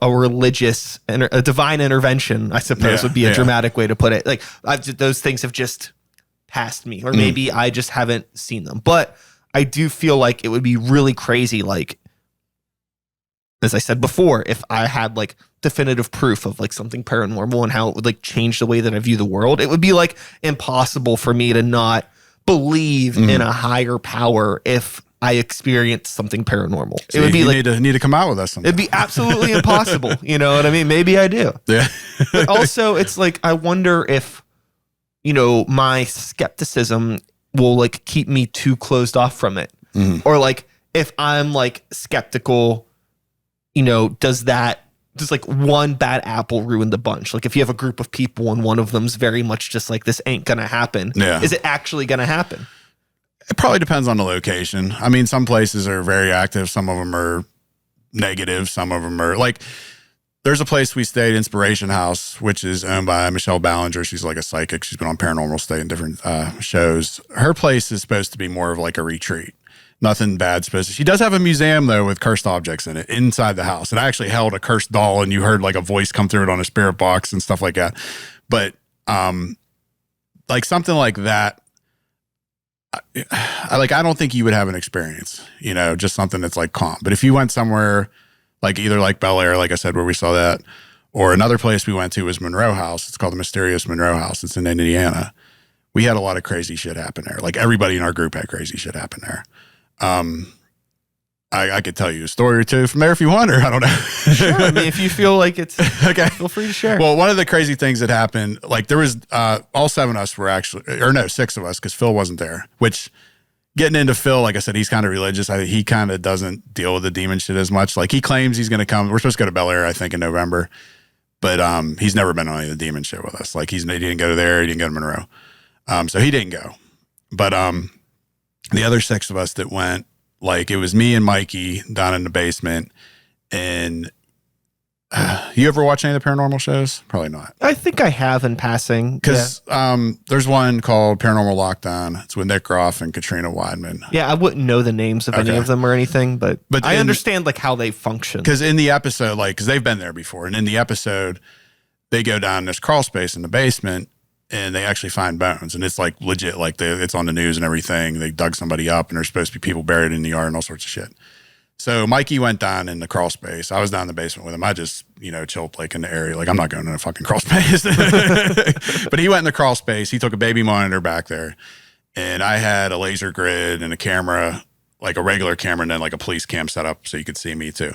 religious and a divine intervention, I suppose would be a dramatic way to put it. Like those things have just passed me, or maybe I just haven't seen them. But I do feel like it would be really crazy. Like, as I said before, if I had like definitive proof of like something paranormal and how it would like change the way that I view the world, it would be like impossible for me to not believe in a higher power if I experienced something paranormal. So it would be like need to come out with us sometime. It'd be absolutely impossible. You know what I mean? Maybe I do. Yeah. But also, it's like I wonder if my skepticism will like keep me too closed off from it, or like if I'm like skeptical, does like one bad apple ruin the bunch? Like if you have a group of people and one of them's very much just like, this ain't gonna happen. Yeah. Is it actually gonna happen? It probably depends on the location. I mean, some places are very active. Some of them are negative. Some of them are like, there's a place we stayed, Inspiration House, which is owned by Michelle Ballinger. She's like a psychic. She's been on Paranormal State and different shows. Her place is supposed to be more of like a retreat. Nothing bad supposed to. She does have a museum though with cursed objects in it inside the house. And I actually held a cursed doll and you heard like a voice come through it on a spirit box and stuff like that. But like something like that, I don't think you would have an experience, just something that's like calm. But if you went somewhere like either like Bel Air, like I said, where we saw that, or another place we went to was Monroe House. It's called the Mysterious Monroe House. It's in Indiana. We had a lot of crazy shit happen there. Like everybody in our group had crazy shit happen there. I could tell you a story or two from there if you want, or I don't know. Sure. I mean, if you feel like it's okay, feel free to share. Well, one of the crazy things that happened, like there was all 7 of us were actually, or no, 6 of us, because Phil wasn't there, which getting into Phil, like I said, he's kind of religious. He kind of doesn't deal with the demon shit as much. Like he claims he's going to come. We're supposed to go to Bel Air, I think, in November, but he's never been on any of the demon shit with us. Like he didn't go there. He didn't go to Monroe. So he didn't go. But the other 6 of us that went, like it was me and Mikey down in the basement. And you ever watch any of the paranormal shows? Probably not. I think I have in passing. Because there's one called Paranormal Lockdown. It's with Nick Groff and Katrina Weidman. Yeah, I wouldn't know the names of any of them or anything, but I understand like how they function. Because in the episode, like, because they've been there before, and in the episode, they go down this crawl space in the basement, and they actually find bones, and it's like legit, like it's on the news and everything. They dug somebody up, and there's supposed to be people buried in the yard and all sorts of shit. So Mikey went down in the crawl space. I was down in the basement with him. I just, chilled like in the area. Like I'm not going in a fucking crawl space. But he went in the crawl space. He took a baby monitor back there. And I had a laser grid and a camera, like a regular camera, and then like a police cam set up so you could see me too.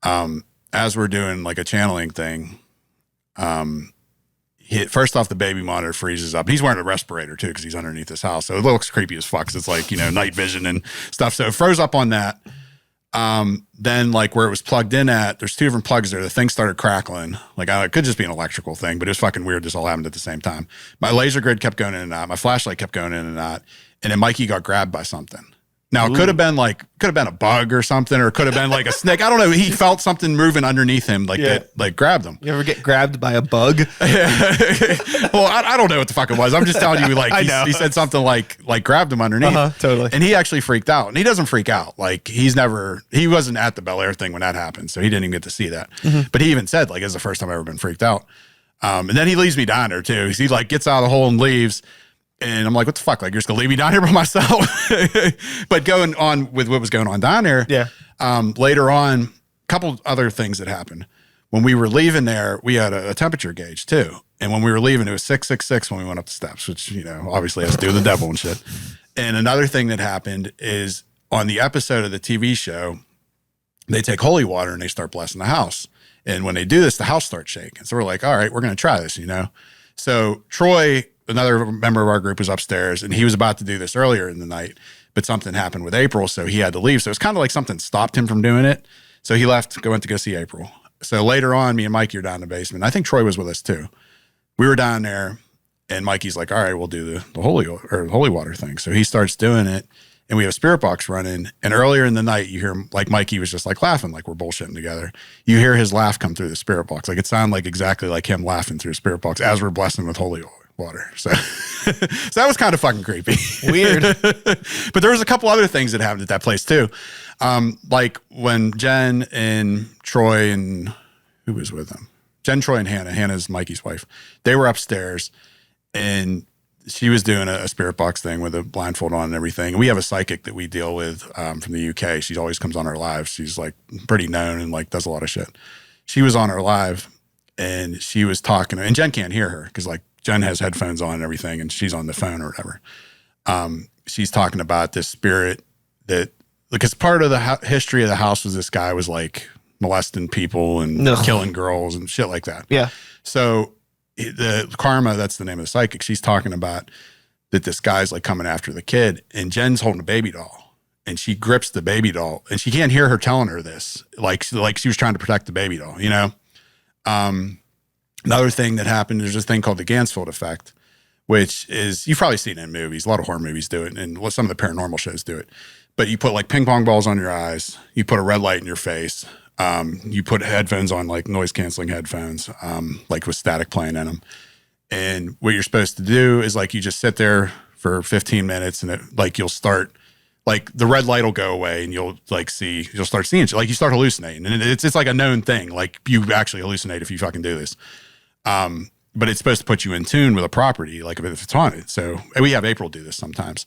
As we're doing like a channeling thing, first off, the baby monitor freezes up. He's wearing a respirator too because he's underneath his house. So it looks creepy as fuck because it's like, night vision and stuff. So it froze up on that. Then like where it was plugged in at, there's 2 different plugs there. The thing started crackling. Like it could just be an electrical thing, but it was fucking weird. This all happened at the same time. My laser grid kept going in and out. My flashlight kept going in and out. And then Mikey got grabbed by something. Now, it could have been a bug or something, or it could have been like a snake. I don't know. He felt something moving underneath him, that grabbed him. You ever get grabbed by a bug? Well, I don't know what the fuck it was. I'm just telling you, like, he said something like grabbed him underneath. Totally. And he actually freaked out. And he doesn't freak out. Like, he wasn't at the Bel Air thing when that happened, so he didn't even get to see that. Mm-hmm. But he even said, like, it's the first time I've ever been freaked out. And then he leaves me down there, too. He, like, gets out of the hole and leaves. And I'm like, what the fuck? Like, you're just going to leave me down here by myself? But going on with what was going on down there, later on, a couple other things that happened. When we were leaving there, we had a temperature gauge, too. And when we were leaving, it was 666 when we went up the steps, which, obviously has to do with the devil and shit. And another thing that happened is on the episode of the TV show, they take holy water and they start blessing the house. And when they do this, the house starts shaking. So we're like, all right, we're going to try this, So Troy, another member of our group, was upstairs, and he was about to do this earlier in the night, but something happened with April, so he had to leave. So it's kind of like something stopped him from doing it. So he left, went to go see April. So later on, me and Mikey are down in the basement. I think Troy was with us too. We were down there, and Mikey's like, all right, we'll do the holy water thing. So he starts doing it, and we have a spirit box running. And earlier in the night, you hear him, like Mikey was just like laughing, like we're bullshitting together. You hear his laugh come through the spirit box. Like it sounded like exactly like him laughing through the spirit box as we're blessing with holy water. So that was kind of fucking creepy. Weird. But there was a couple other things that happened at that place too. Like when Jen and Troy and who was with them? Jen, Troy, and Hannah's Mikey's wife. They were upstairs and she was doing a spirit box thing with a blindfold on and everything. And we have a psychic that we deal with from the UK. She always comes on our live. She's like pretty known and like does a lot of shit. She was on our live and she was talking, and Jen can't hear her because like Jen has headphones on and everything, and she's on the phone or whatever. She's talking about this spirit that, because part of the history of the house was this guy was like molesting people and killing girls and shit like that. Yeah. So the Karma, that's the name of the psychic, she's talking about that this guy's like coming after the kid, and Jen's holding a baby doll, and she grips the baby doll, and she can't hear her telling her this, like she was trying to protect the baby doll, Another thing that happened, there's this thing called the Ganzfeld Effect, which is, you've probably seen it in movies. A lot of horror movies do it, and some of the paranormal shows do it. But you put like ping pong balls on your eyes, you put a red light in your face, you put headphones on, like noise canceling headphones, like with static playing in them. And what you're supposed to do is like you just sit there for 15 minutes, and you'll start, like the red light will go away, and you'll start seeing shit. Like you start hallucinating, and it's like a known thing. Like you actually hallucinate if you fucking do this. But it's supposed to put you in tune with a property, like if it's haunted. So we have April do this sometimes.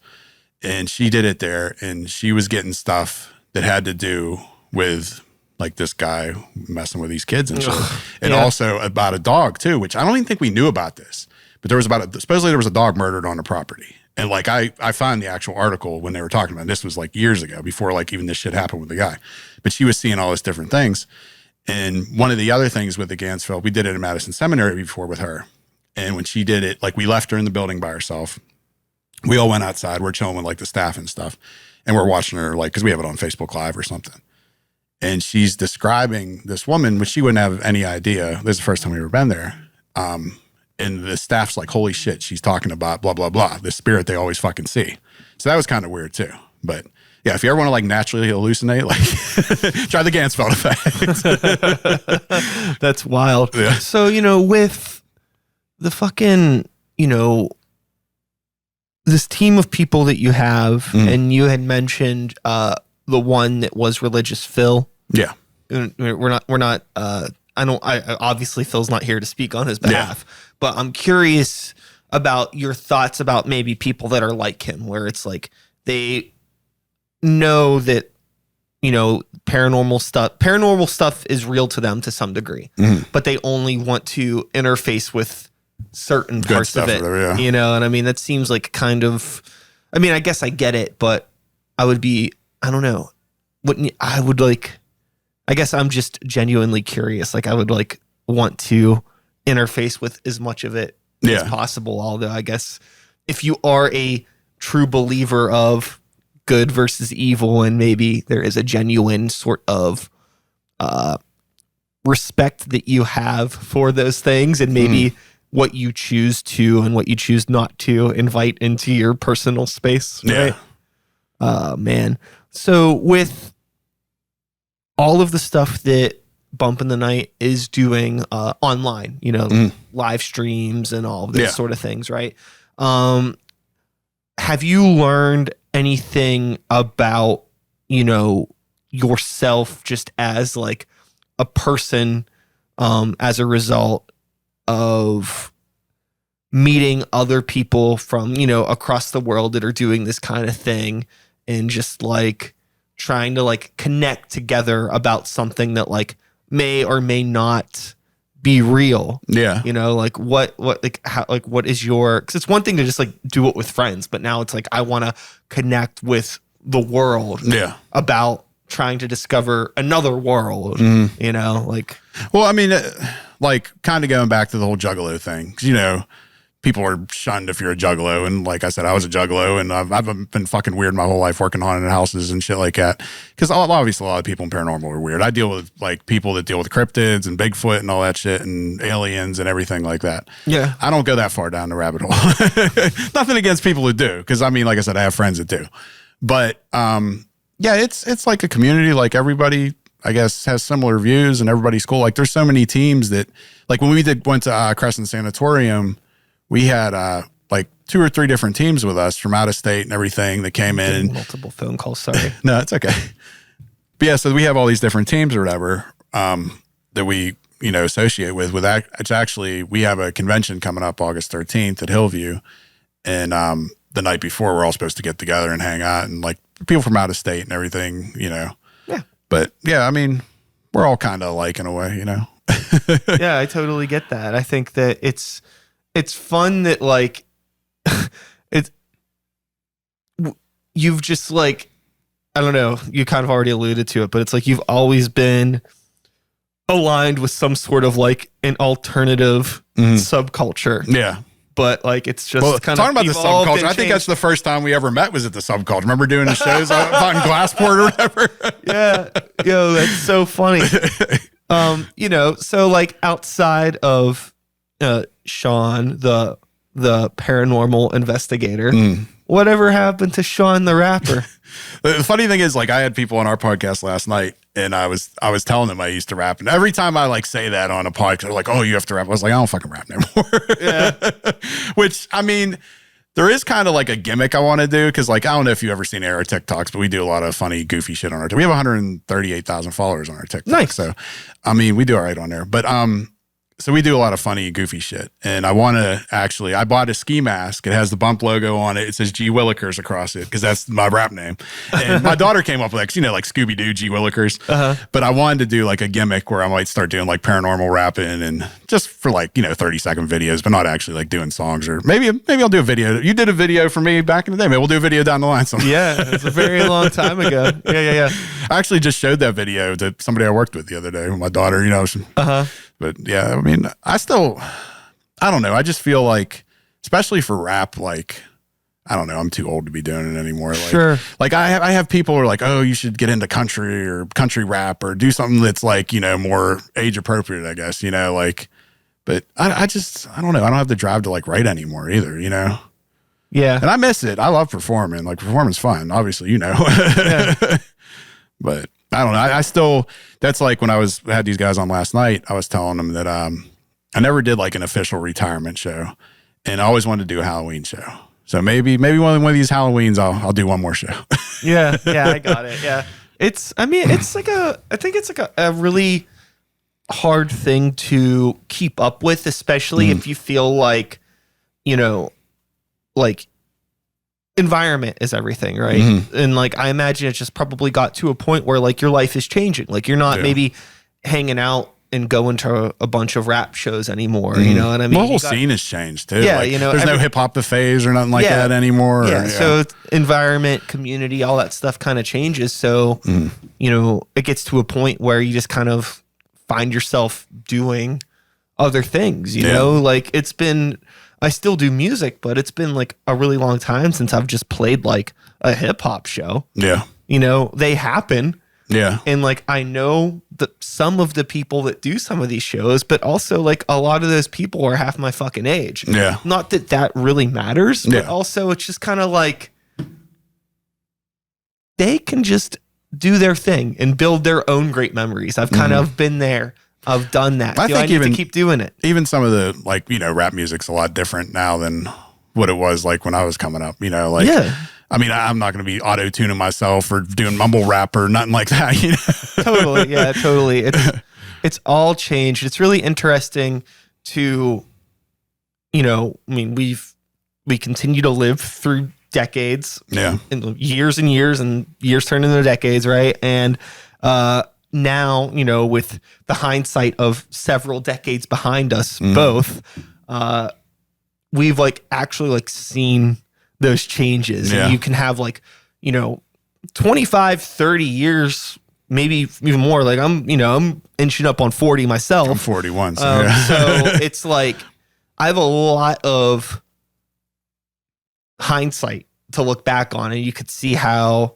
And she did it there, and she was getting stuff that had to do with like this guy messing with these kids and shit. And also about a dog too, which I don't even think we knew about this. But there was supposedly there was a dog murdered on a property. And like I found the actual article when they were talking about it. This was like years ago, before like even this shit happened with the guy. But she was seeing all these different things. And one of the other things with the Ganzfeld, we did it in Madison Seminary before with her. And when she did it, like we left her in the building by herself. we all went outside. We're chilling with like the staff and stuff. And we're watching her, like, because we have it on Facebook Live or something. And she's describing this woman, which she wouldn't have any idea. This is the first time we've ever been there. And the staff's like, holy shit, she's talking about blah, blah, blah, the spirit they always fucking see. So that was kind of weird too. But yeah, if you ever want to like naturally hallucinate, like try the Ganzfeld Effect. That's wild. Yeah. So, you know, with the fucking, you know, this team of people that you have, and you had mentioned the one that was Religious Phil. Yeah. We're not, obviously Phil's not here to speak on his behalf, but I'm curious about your thoughts about maybe people that are like him, where it's like they know that, you know, paranormal stuff is real to them to some degree, but they only want to interface with certain parts of it, whatever, you know? And I mean, that seems like kind of, I mean, I guess I get it, but I don't know. I guess I'm just genuinely curious. Like I would like want to interface with as much of it as possible. Although I guess if you are a true believer of good versus evil, and maybe there is a genuine sort of respect that you have for those things, and maybe what you choose to and what you choose not to invite into your personal space. Right? Man. So with all of the stuff that Bump in the Night is doing online, you know, live streams and all of those sort of things, right? Have you learned anything about, you know, yourself just as like a person as a result of meeting other people from, you know, across the world that are doing this kind of thing, and just like trying to like connect together about something that like may or may not be real? Yeah. You know, like what is your, because it's one thing to just like do it with friends, but now it's like I want to connect with the world about trying to discover another world, you know, like. Well, I mean, like kind of going back to the whole Juggalo thing, 'cause, you know, people are shunned if you're a Juggalo. And like I said, I was a Juggalo, and I've been fucking weird my whole life working haunted houses and shit like that. Because obviously a lot of people in paranormal are weird. I deal with like people that deal with cryptids and Bigfoot and all that shit and aliens and everything like that. Yeah. I don't go that far down the rabbit hole. Nothing against people who do. Because I mean, like I said, I have friends that do. But yeah, it's like a community. Like everybody, I guess, has similar views, and everybody's cool. Like there's so many teams that, like when we went to Crescent Sanatorium, we had like 2 or 3 different teams with us from out of state and everything that came in. Multiple phone calls, sorry. No, it's okay. But yeah, so we have all these different teams or whatever that we, you know, associate with. It's actually, we have a convention coming up August 13th at Hillview, and the night before we're all supposed to get together and hang out, and like people from out of state and everything, you know. Yeah. But yeah, I mean, we're all kind of alike in a way, you know. Yeah, I totally get that. I think that it's fun that like you've just like, I don't know, you kind of already alluded to it, but it's like you've always been aligned with some sort of like an alternative subculture. Yeah. But like it's just kind of talking about the subculture. I think that's the first time we ever met was at the subculture. Remember doing the shows on Glassport or whatever? Yeah. Yo, that's so funny. You know, so like outside of Sean, the paranormal investigator, whatever happened to Sean the rapper? The funny thing is, like, I had people on our podcast last night, and I was telling them I used to rap, and every time I like say that on a podcast, they're like, "Oh, you have to rap." I was like, "I don't fucking rap anymore." Yeah. Which, I mean, there is kind of like a gimmick I want to do, because like I don't know if you ever seen our TikToks, but we do a lot of funny, goofy shit on our. We have 138,000 followers on our TikTok. Nice. So, I mean, we do all right on there, but so we do a lot of funny, goofy shit. And I want to actually, I bought a ski mask. It has the Bump logo on it. It says G Willikers across it, because that's my rap name. And my daughter came up with like, you know, like Scooby-Doo, G Willikers. But I wanted to do like a gimmick where I might start doing like paranormal rapping, and just for like, you know, 30-second videos, but not actually like doing songs. Or maybe I'll do a video. You did a video for me back in the day. Maybe we'll do a video down the line sometime. Yeah, it's a very long time ago. Yeah. I actually just showed that video to somebody I worked with the other day with my daughter, you know. But yeah, I mean, I don't know. I just feel like, especially for rap, like, I don't know. I'm too old to be doing it anymore. Like, sure. Like I have people who are like, oh, you should get into country or country rap or do something that's like, you know, more age appropriate, I guess, you know, like, but I don't know. I don't have the drive to like write anymore either, you know? Yeah. And I miss it. I love performing. Like performing's fun, obviously, you know. Yeah. But I don't know. I still, that's like when I had these guys on last night, I was telling them that I never did like an official retirement show, and I always wanted to do a Halloween show. So maybe one of these Halloweens I'll do one more show. Yeah, I got it. Yeah. I think it's like a really hard thing to keep up with, especially if you feel like, you know, like environment is everything, right? And like I imagine it just probably got to a point where like your life is changing. Like you're not maybe hanging out and going to a bunch of rap shows anymore. You know what I mean? The whole scene has changed too. Yeah, like, you know, there's no hip hop buffets or nothing like that anymore. Yeah, so environment, community, all that stuff kind of changes. So, you know, it gets to a point where you just kind of find yourself doing other things, you know? Like I still do music, but it's been like a really long time since I've just played like a hip hop show. Yeah. You know, they happen. Yeah. And like, I know that some of the people that do some of these shows, but also like a lot of those people are half my fucking age. Yeah. Not that that really matters, but also it's just kind of like they can just do their thing and build their own great memories. I've kind of been there. I've done that. I think I need to keep doing it. Even some of the like, you know, rap music's a lot different now than what it was like when I was coming up, you know, like, I mean, I'm not going to be auto-tuning myself or doing mumble rap or nothing like that, you know? Totally. Yeah, totally. It's all changed. It's really interesting to, you know, I mean, we continue to live through decades. Yeah. And years and years turn into decades, right? And now, you know, with the hindsight of several decades behind us both, we've like actually like seen those changes. And you can have like, you know, 25, 30 years, maybe even more. Like I'm inching up on 40 myself. I'm 41. So, so it's like, I have a lot of hindsight to look back on, and you could see how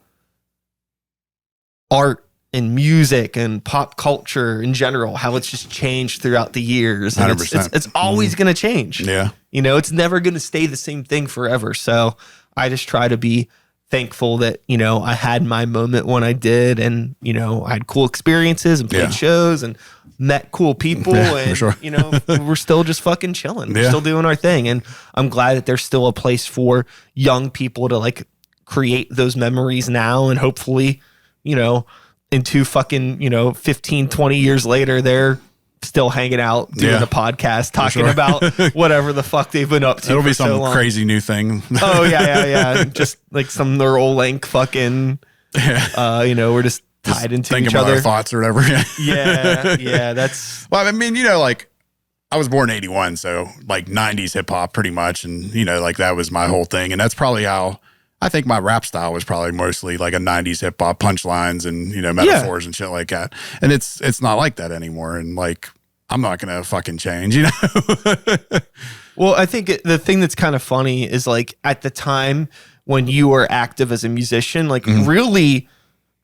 art and music and pop culture in general, how it's just changed throughout the years. And it's always going to change. Yeah. You know, it's never going to stay the same thing forever. So I just try to be thankful that, you know, I had my moment when I did, and, you know, I had cool experiences and played shows and met cool people, and, you know, we're still just fucking chilling. We're still doing our thing. And I'm glad that there's still a place for young people to like create those memories now. And hopefully, you know, into fucking, you know, 15, 20 years later, they're still hanging out doing a podcast talking about whatever the fuck they've been up to. It'll be some crazy new thing. Oh yeah. Just like some neural link fucking, you know, we're just tied into each other. Our thoughts or whatever. Yeah. That's, well, I mean, you know, like I was born in 81, so like 90s hip hop pretty much. And, you know, like that was my whole thing. And that's probably how I think my rap style was probably mostly like a 90s hip hop punchlines and, you know, metaphors and shit like that. And it's not like that anymore. And like, I'm not going to fucking change, you know? Well, I think the thing that's kind of funny is like at the time when you were active as a musician, like really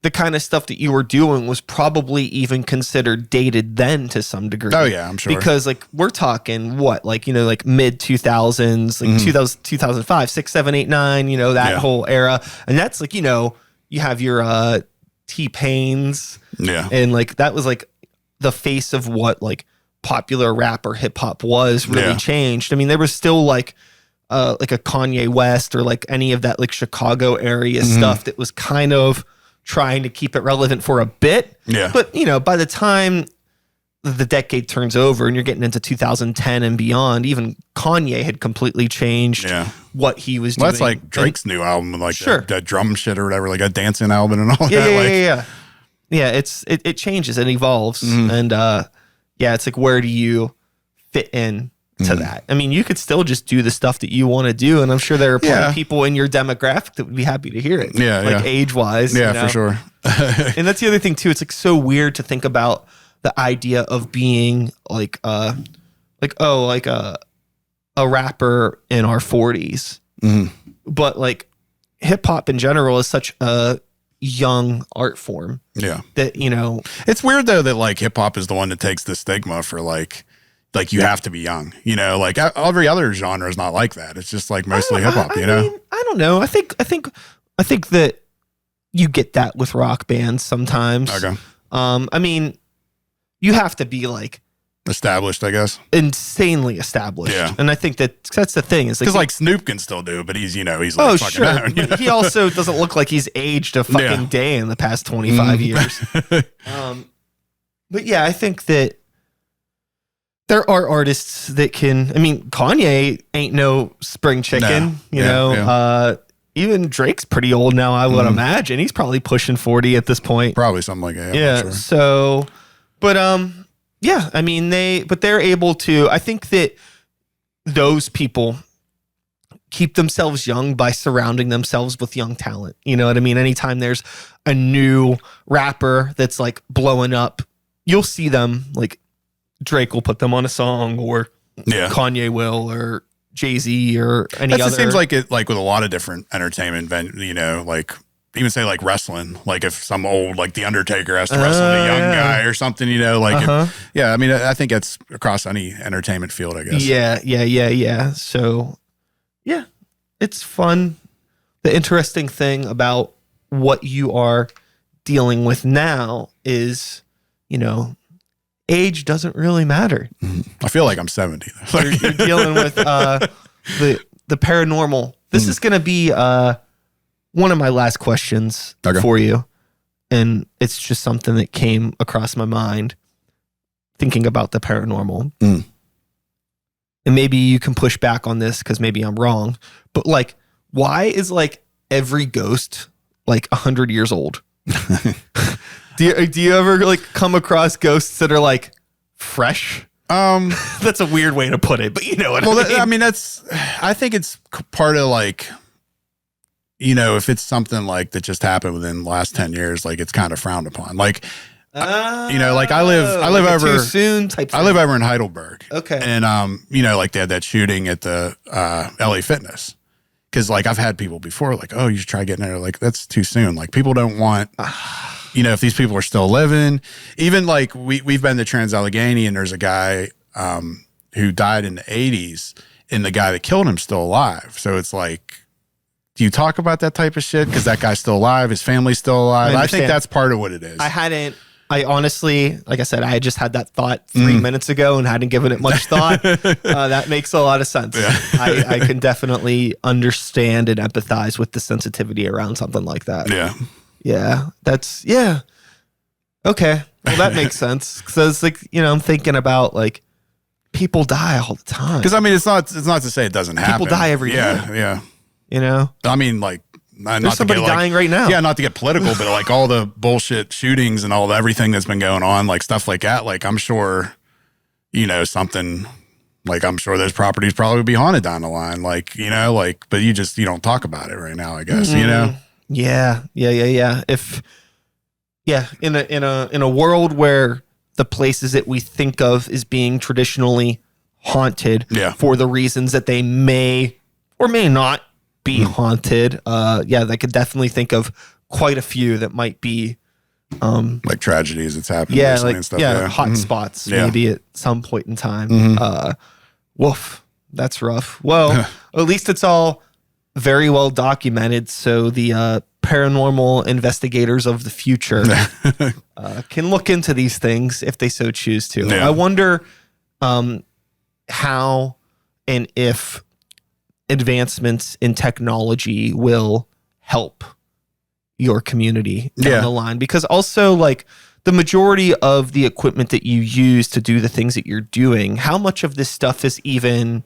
the kind of stuff that you were doing was probably even considered dated then to some degree. Oh yeah, I'm sure. Because like we're talking what, like, you know, like mid 2000s, like 2005, 6, 7, 8, 9, you know, that whole era. And that's like, you know, you have your T-Pains. Yeah. And like that was like the face of what like popular rap or hip hop was really changed. I mean, there was still like a Kanye West or like any of that like Chicago area stuff that was kind of trying to keep it relevant for a bit. Yeah. But, you know, by the time the decade turns over and you're getting into 2010 and beyond, even Kanye had completely changed what he was doing. That's like Drake's new album, like that drum shit or whatever, like a dancing album and all that. Yeah, it changes and evolves. And it's like, where do you fit in to that? I mean, you could still just do the stuff that you want to do, and I'm sure there are plenty of people in your demographic that would be happy to hear it. Like age-wise. Yeah, you know? for sure. And that's the other thing too. It's like so weird to think about the idea of being like a rapper in our 40s but like hip hop in general is such a young art form. Yeah. That, it's weird though that like hip hop is the one that takes the stigma for like you have to be young, like every other genre is not like that. It's just like mostly hip hop, I mean, I don't know. I think that you get that with rock bands sometimes. Okay. I mean, you have to be like established, I guess. Insanely established. Yeah. And I think that's the thing is because like Snoop can still do it, but he's, he's like oh, fucking sure. out. But he also doesn't look like he's aged a fucking day in the past 25 years. But yeah, I think that there are artists that can, I mean, Kanye ain't no spring chicken, even Drake's pretty old now, I would imagine. He's probably pushing 40 at this point. Probably something like that. Yeah. Sure. So, but yeah, I mean, they're able to, I think that those people keep themselves young by surrounding themselves with young talent. You know what I mean? Anytime there's a new rapper that's like blowing up, you'll see them, like Drake will put them on a song, or Kanye will, or Jay-Z, or any other. It seems like it, like with a lot of different entertainment, like even say like wrestling, like if some old, like The Undertaker has to wrestle a young guy or something, I mean, I think it's across any entertainment field, I guess. Yeah. So yeah, it's fun. The interesting thing about what you are dealing with now is, age doesn't really matter. I feel like I'm 70. You're dealing with the paranormal. This is going to be one of my last questions for you. And it's just something that came across my mind thinking about the paranormal. And maybe you can push back on this because maybe I'm wrong. But like, why is like every ghost like 100 years old? Do you ever like come across ghosts that are like fresh? That's a weird way to put it, but you know what I mean? I think it's part of like, if it's something like that just happened within the last 10 years, like it's kind of frowned upon. Like, like I live like over too soon type I live over in Heidelberg. Okay. And, like they had that shooting at the LA Fitness. Cause like I've had people before like, oh, you should try getting there. Like that's too soon. Like people don't want, if these people are still living, even like we've been to Trans-Allegheny and there's a guy who died in the 80s and the guy that killed him still alive. So it's like, do you talk about that type of shit? Because that guy's still alive, his family's still alive. I think that's part of what it is. I honestly, like I said, I just had that thought 3 minutes ago and hadn't given it much thought. That makes a lot of sense. Yeah. I can definitely understand and empathize with the sensitivity around something like that. Yeah. Okay. Well, that makes sense. Because like, I'm thinking about like people die all the time. Because I mean, it's not to say it doesn't happen. People die every day. Yeah. I mean, like, there's somebody dying right now. Yeah, not to get political, but like all the bullshit shootings and everything that's been going on, like stuff like that. Like I'm sure, something like I'm sure those properties probably would be haunted down the line. Like, but you don't talk about it right now, I guess, Yeah. In a world where the places that we think of as being traditionally haunted for the reasons that they may or may not be haunted. I could definitely think of quite a few that might be like tragedies that's happened recently and stuff. Hot spots maybe at some point in time. Woof, that's rough. Well, at least it's all very well documented, so the paranormal investigators of the future can look into these things if they so choose to. I wonder how and if advancements in technology will help your community down the line, because also like the majority of the equipment that you use to do the things that you're doing, how much of this stuff is even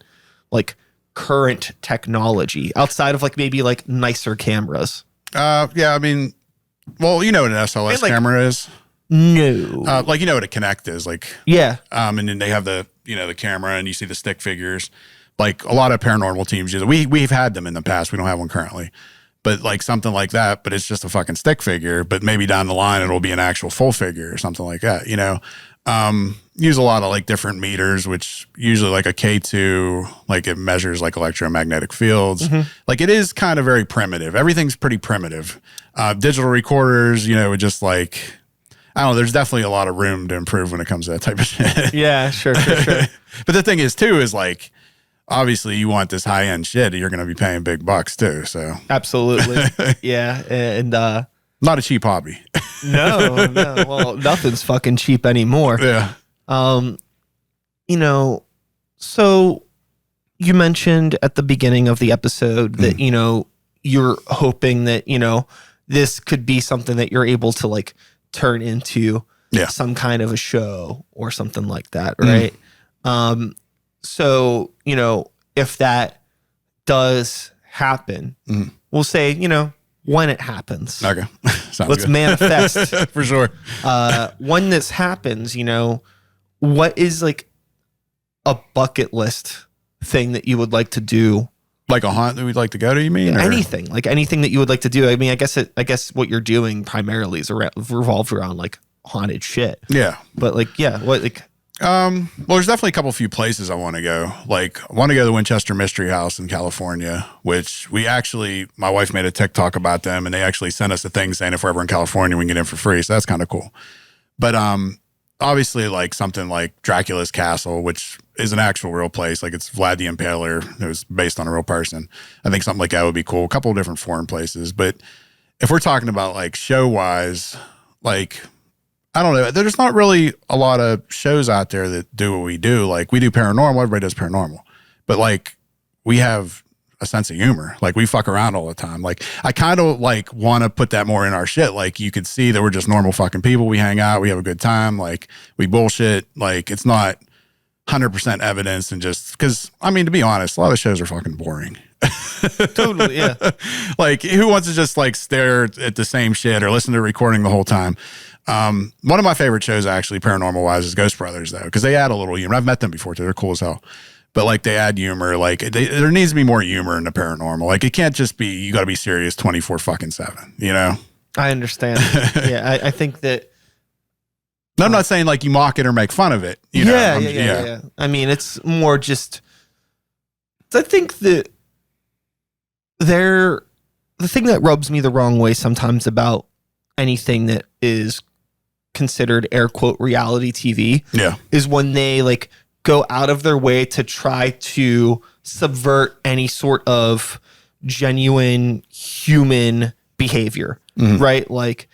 like current technology outside of like maybe like nicer cameras? I mean, well, you know what an SLS camera is? No. Like, you know what a Kinect is, like, and then they have the, the camera and you see the stick figures. Like a lot of paranormal teams use it. We've had them in the past. We don't have one currently, but like something like that, but it's just a fucking stick figure, but maybe down the line, it'll be an actual full figure or something like that, Use a lot of like different meters, which usually like a K2, like it measures like electromagnetic fields. Like it is kind of very primitive. Everything's pretty primitive. Digital recorders, you know, just like, I don't know, there's definitely a lot of room to improve when it comes to that type of shit. Yeah, sure. But the thing is too, is like, obviously you want this high end shit, you're going to be paying big bucks too. So absolutely. Yeah. And, not a cheap hobby. No. Well, nothing's fucking cheap anymore. Yeah. You know, so you mentioned at the beginning of the episode that, you know, you're hoping that, you know, this could be something that you're able to like turn into some kind of a show or something like that. Right. So, you know, if that does happen, we'll say, you know, when it happens. Okay. Let's manifest. For sure. When this happens, you know, what is like a bucket list thing that you would like to do? Like a haunt that we'd like to go to, you mean? Anything, like anything that you would like to do. I mean, I guess what you're doing primarily is revolved around like haunted shit. Yeah. But like, yeah, what like, well, there's definitely a few places I want to go. Like, I want to go to the Winchester Mystery House in California, which my wife made a TikTok about them, and they actually sent us a thing saying if we're ever in California, we can get in for free. So that's kind of cool. But obviously, like something like Dracula's Castle, which is an actual real place. Like it's Vlad the Impaler. It was based on a real person. I think something like that would be cool. A couple of different foreign places. But if we're talking about like show wise, like, I don't know. There's not really a lot of shows out there that do what we do. Like we do paranormal. Everybody does paranormal. But like we have a sense of humor. Like we fuck around all the time. Like I kind of like want to put that more in our shit. Like you could see that we're just normal fucking people. We hang out. We have a good time. Like we bullshit. Like it's not 100% evidence and just because, I mean, to be honest, a lot of shows are fucking boring. totally, yeah. Like who wants to just like stare at the same shit or listen to a recording the whole time? One of my favorite shows, actually, paranormal wise, is Ghost Brothers, though, because they add a little humor. I've met them before too; they're cool as hell. But like they add humor. Like there needs to be more humor in the paranormal. Like it can't just be you got to be serious 24/7. You know? I understand. Yeah, I think that. No, I'm not saying like you mock it or make fun of it. You know? Yeah. I mean, it's more just. I think that the thing that rubs me the wrong way sometimes about anything that is considered air quote reality TV is when they like go out of their way to try to subvert any sort of genuine human behavior, right? Like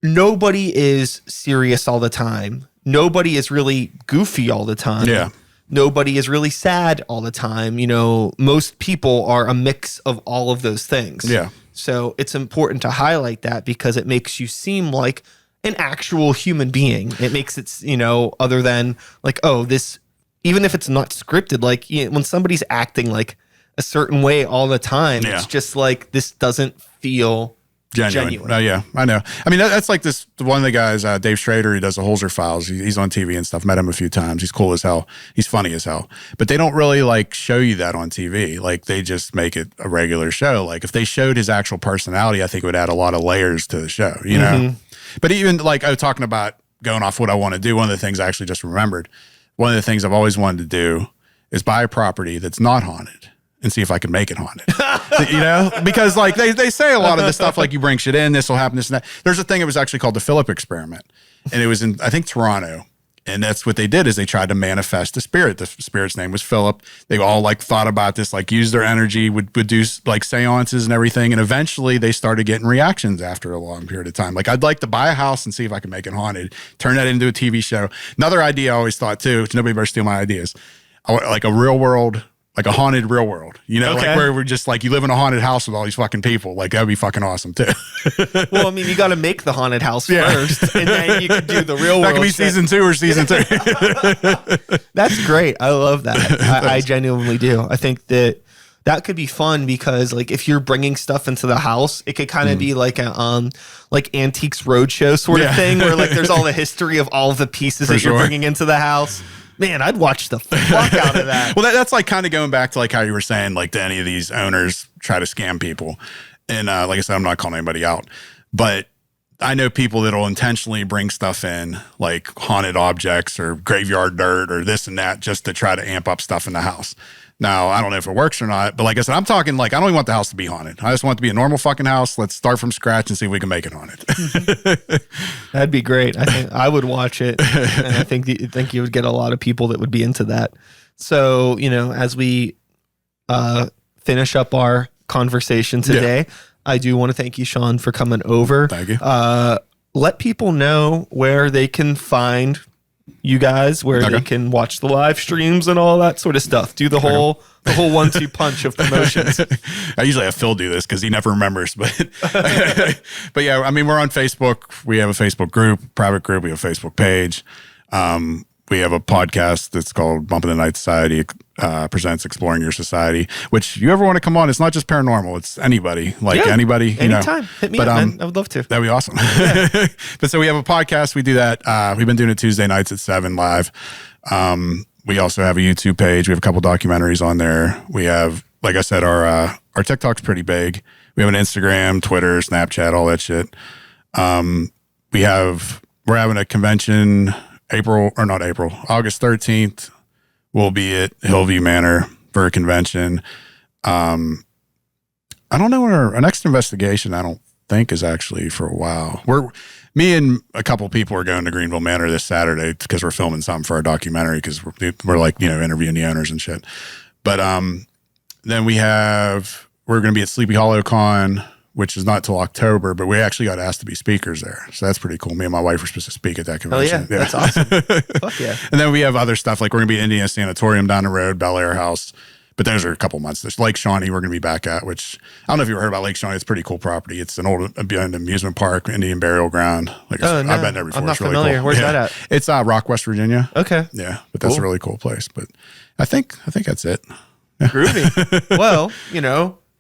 nobody is serious all the time. Nobody is really goofy all the time. Yeah. Nobody is really sad all the time. You know, most people are a mix of all of those things. Yeah. So it's important to highlight that because it makes you seem like an actual human being. It makes it, you know, other than like, oh, this, even if it's not scripted, like you know, when somebody's acting like a certain way all the time, it's just like, this doesn't feel genuine. Oh, yeah, I know. I mean, that's like this, one of the guys, Dave Schrader, he does the Holzer Files. He's on TV and stuff. Met him a few times. He's cool as hell. He's funny as hell. But they don't really like show you that on TV. Like they just make it a regular show. Like if they showed his actual personality, I think it would add a lot of layers to the show, you know? But even like I was talking about going off what I want to do, one of the things I actually just remembered, one of the things I've always wanted to do is buy a property that's not haunted and see if I can make it haunted. You know? Because like they say a lot of the stuff, like you bring shit in, this will happen, this and that. There's a thing that was actually called the Philip experiment. And it was in, I think, Toronto. And that's what they did is they tried to manifest a spirit. The spirit's name was Philip. They all like thought about this, like use their energy, would do like seances and everything. And eventually they started getting reactions after a long period of time. Like I'd like to buy a house and see if I can make it haunted, turn that into a TV show. Another idea I always thought too, which nobody better steal my ideas. I want like a real world, like a haunted real world, you know, like where we're just like, you live in a haunted house with all these fucking people. Like that'd be fucking awesome too. Well, I mean, you got to make the haunted house first and then you can do the real world. That could be season 2 or season 3. That's great. I love that. I genuinely do. I think that could be fun because like if you're bringing stuff into the house, it could kind of be like a like Antiques Roadshow sort of thing where like there's all the history of all of the pieces that you're bringing into the house. Man, I'd watch the fuck out of that. Well, that's like kind of going back to like how you were saying, like do any of these owners try to scam people? And like I said, I'm not calling anybody out, but I know people that'll intentionally bring stuff in, like haunted objects or graveyard dirt or this and that, just to try to amp up stuff in the house. Now, I don't know if it works or not, but like I said, I'm talking like, I don't even want the house to be haunted. I just want it to be a normal fucking house. Let's start from scratch and see if we can make it haunted. That'd be great. I think I would watch it. And I think you would get a lot of people that would be into that. So, as we finish up our conversation today, I do want to thank you, Sean, for coming over. Thank you. Let people know where they can find you guys, where they can watch the live streams and all that sort of stuff. Do the whole 1-2 punch of promotions. I usually have Phil do this because he never remembers, but but yeah, I mean, we're on Facebook. We have a Facebook group, private group. We have a Facebook page. We have a podcast that's called Bump in the Night Society presents Exploring Your Society, which you ever want to come on, it's not just paranormal, it's anybody, anybody. Anytime. Hit me up, man. I would love to. That'd be awesome. Yeah. But so we have a podcast. We do that. We've been doing it Tuesday nights at 7 live. We also have a YouTube page. We have a couple documentaries on there. We have, like I said, our TikTok's pretty big. We have an Instagram, Twitter, Snapchat, all that shit. We're having a convention August 13th. We'll be at Hillview Manor for a convention. I don't know when our next investigation, I don't think, is actually for a while. Me and a couple people are going to Greenville Manor this Saturday because we're filming something for our documentary because we're like, interviewing the owners and shit. But then we're going to be at Sleepy Hollow Con, which is not till October, but we actually got asked to be speakers there. So that's pretty cool. Me and my wife were supposed to speak at that convention. Oh, yeah. That's awesome. Fuck yeah. And then we have other stuff, like we're going to be at Indiana Sanatorium down the road, Bel Air House. But those are a couple months. There's Lake Shawnee we're going to be back at, which I don't know if you heard about Lake Shawnee. It's a pretty cool property. It's an old amusement park, Indian burial ground. I've been there before. I'm not it's really familiar. cool. Where's that at? It's Rock, West Virginia. Okay. Yeah, but that's a really cool place. But I think that's it. Groovy. Well,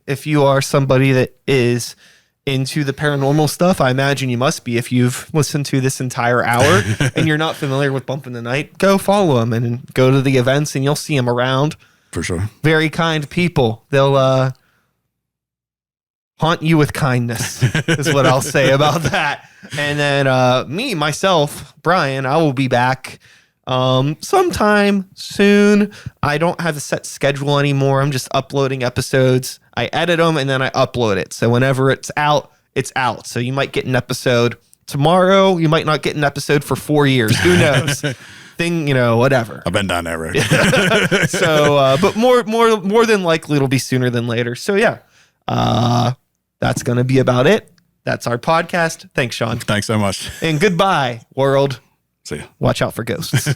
if you are somebody that is into the paranormal stuff, I imagine you must be if you've listened to this entire hour and you're not familiar with Bump in the Night, go follow them and go to the events and you'll see them around. For sure. Very kind people. They'll haunt you with kindness is what I'll say about that. And then myself, Brian, I will be back sometime soon. I don't have a set schedule anymore. I'm just uploading episodes. I edit them and then I upload it. So whenever it's out, it's out. So you might get an episode tomorrow. You might not get an episode for 4 years. Who knows? Whatever. I've been down that road. So, but more than likely it'll be sooner than later. So yeah, that's going to be about it. That's our podcast. Thanks, Sean. Thanks so much. And goodbye, world. See ya. Watch out for ghosts.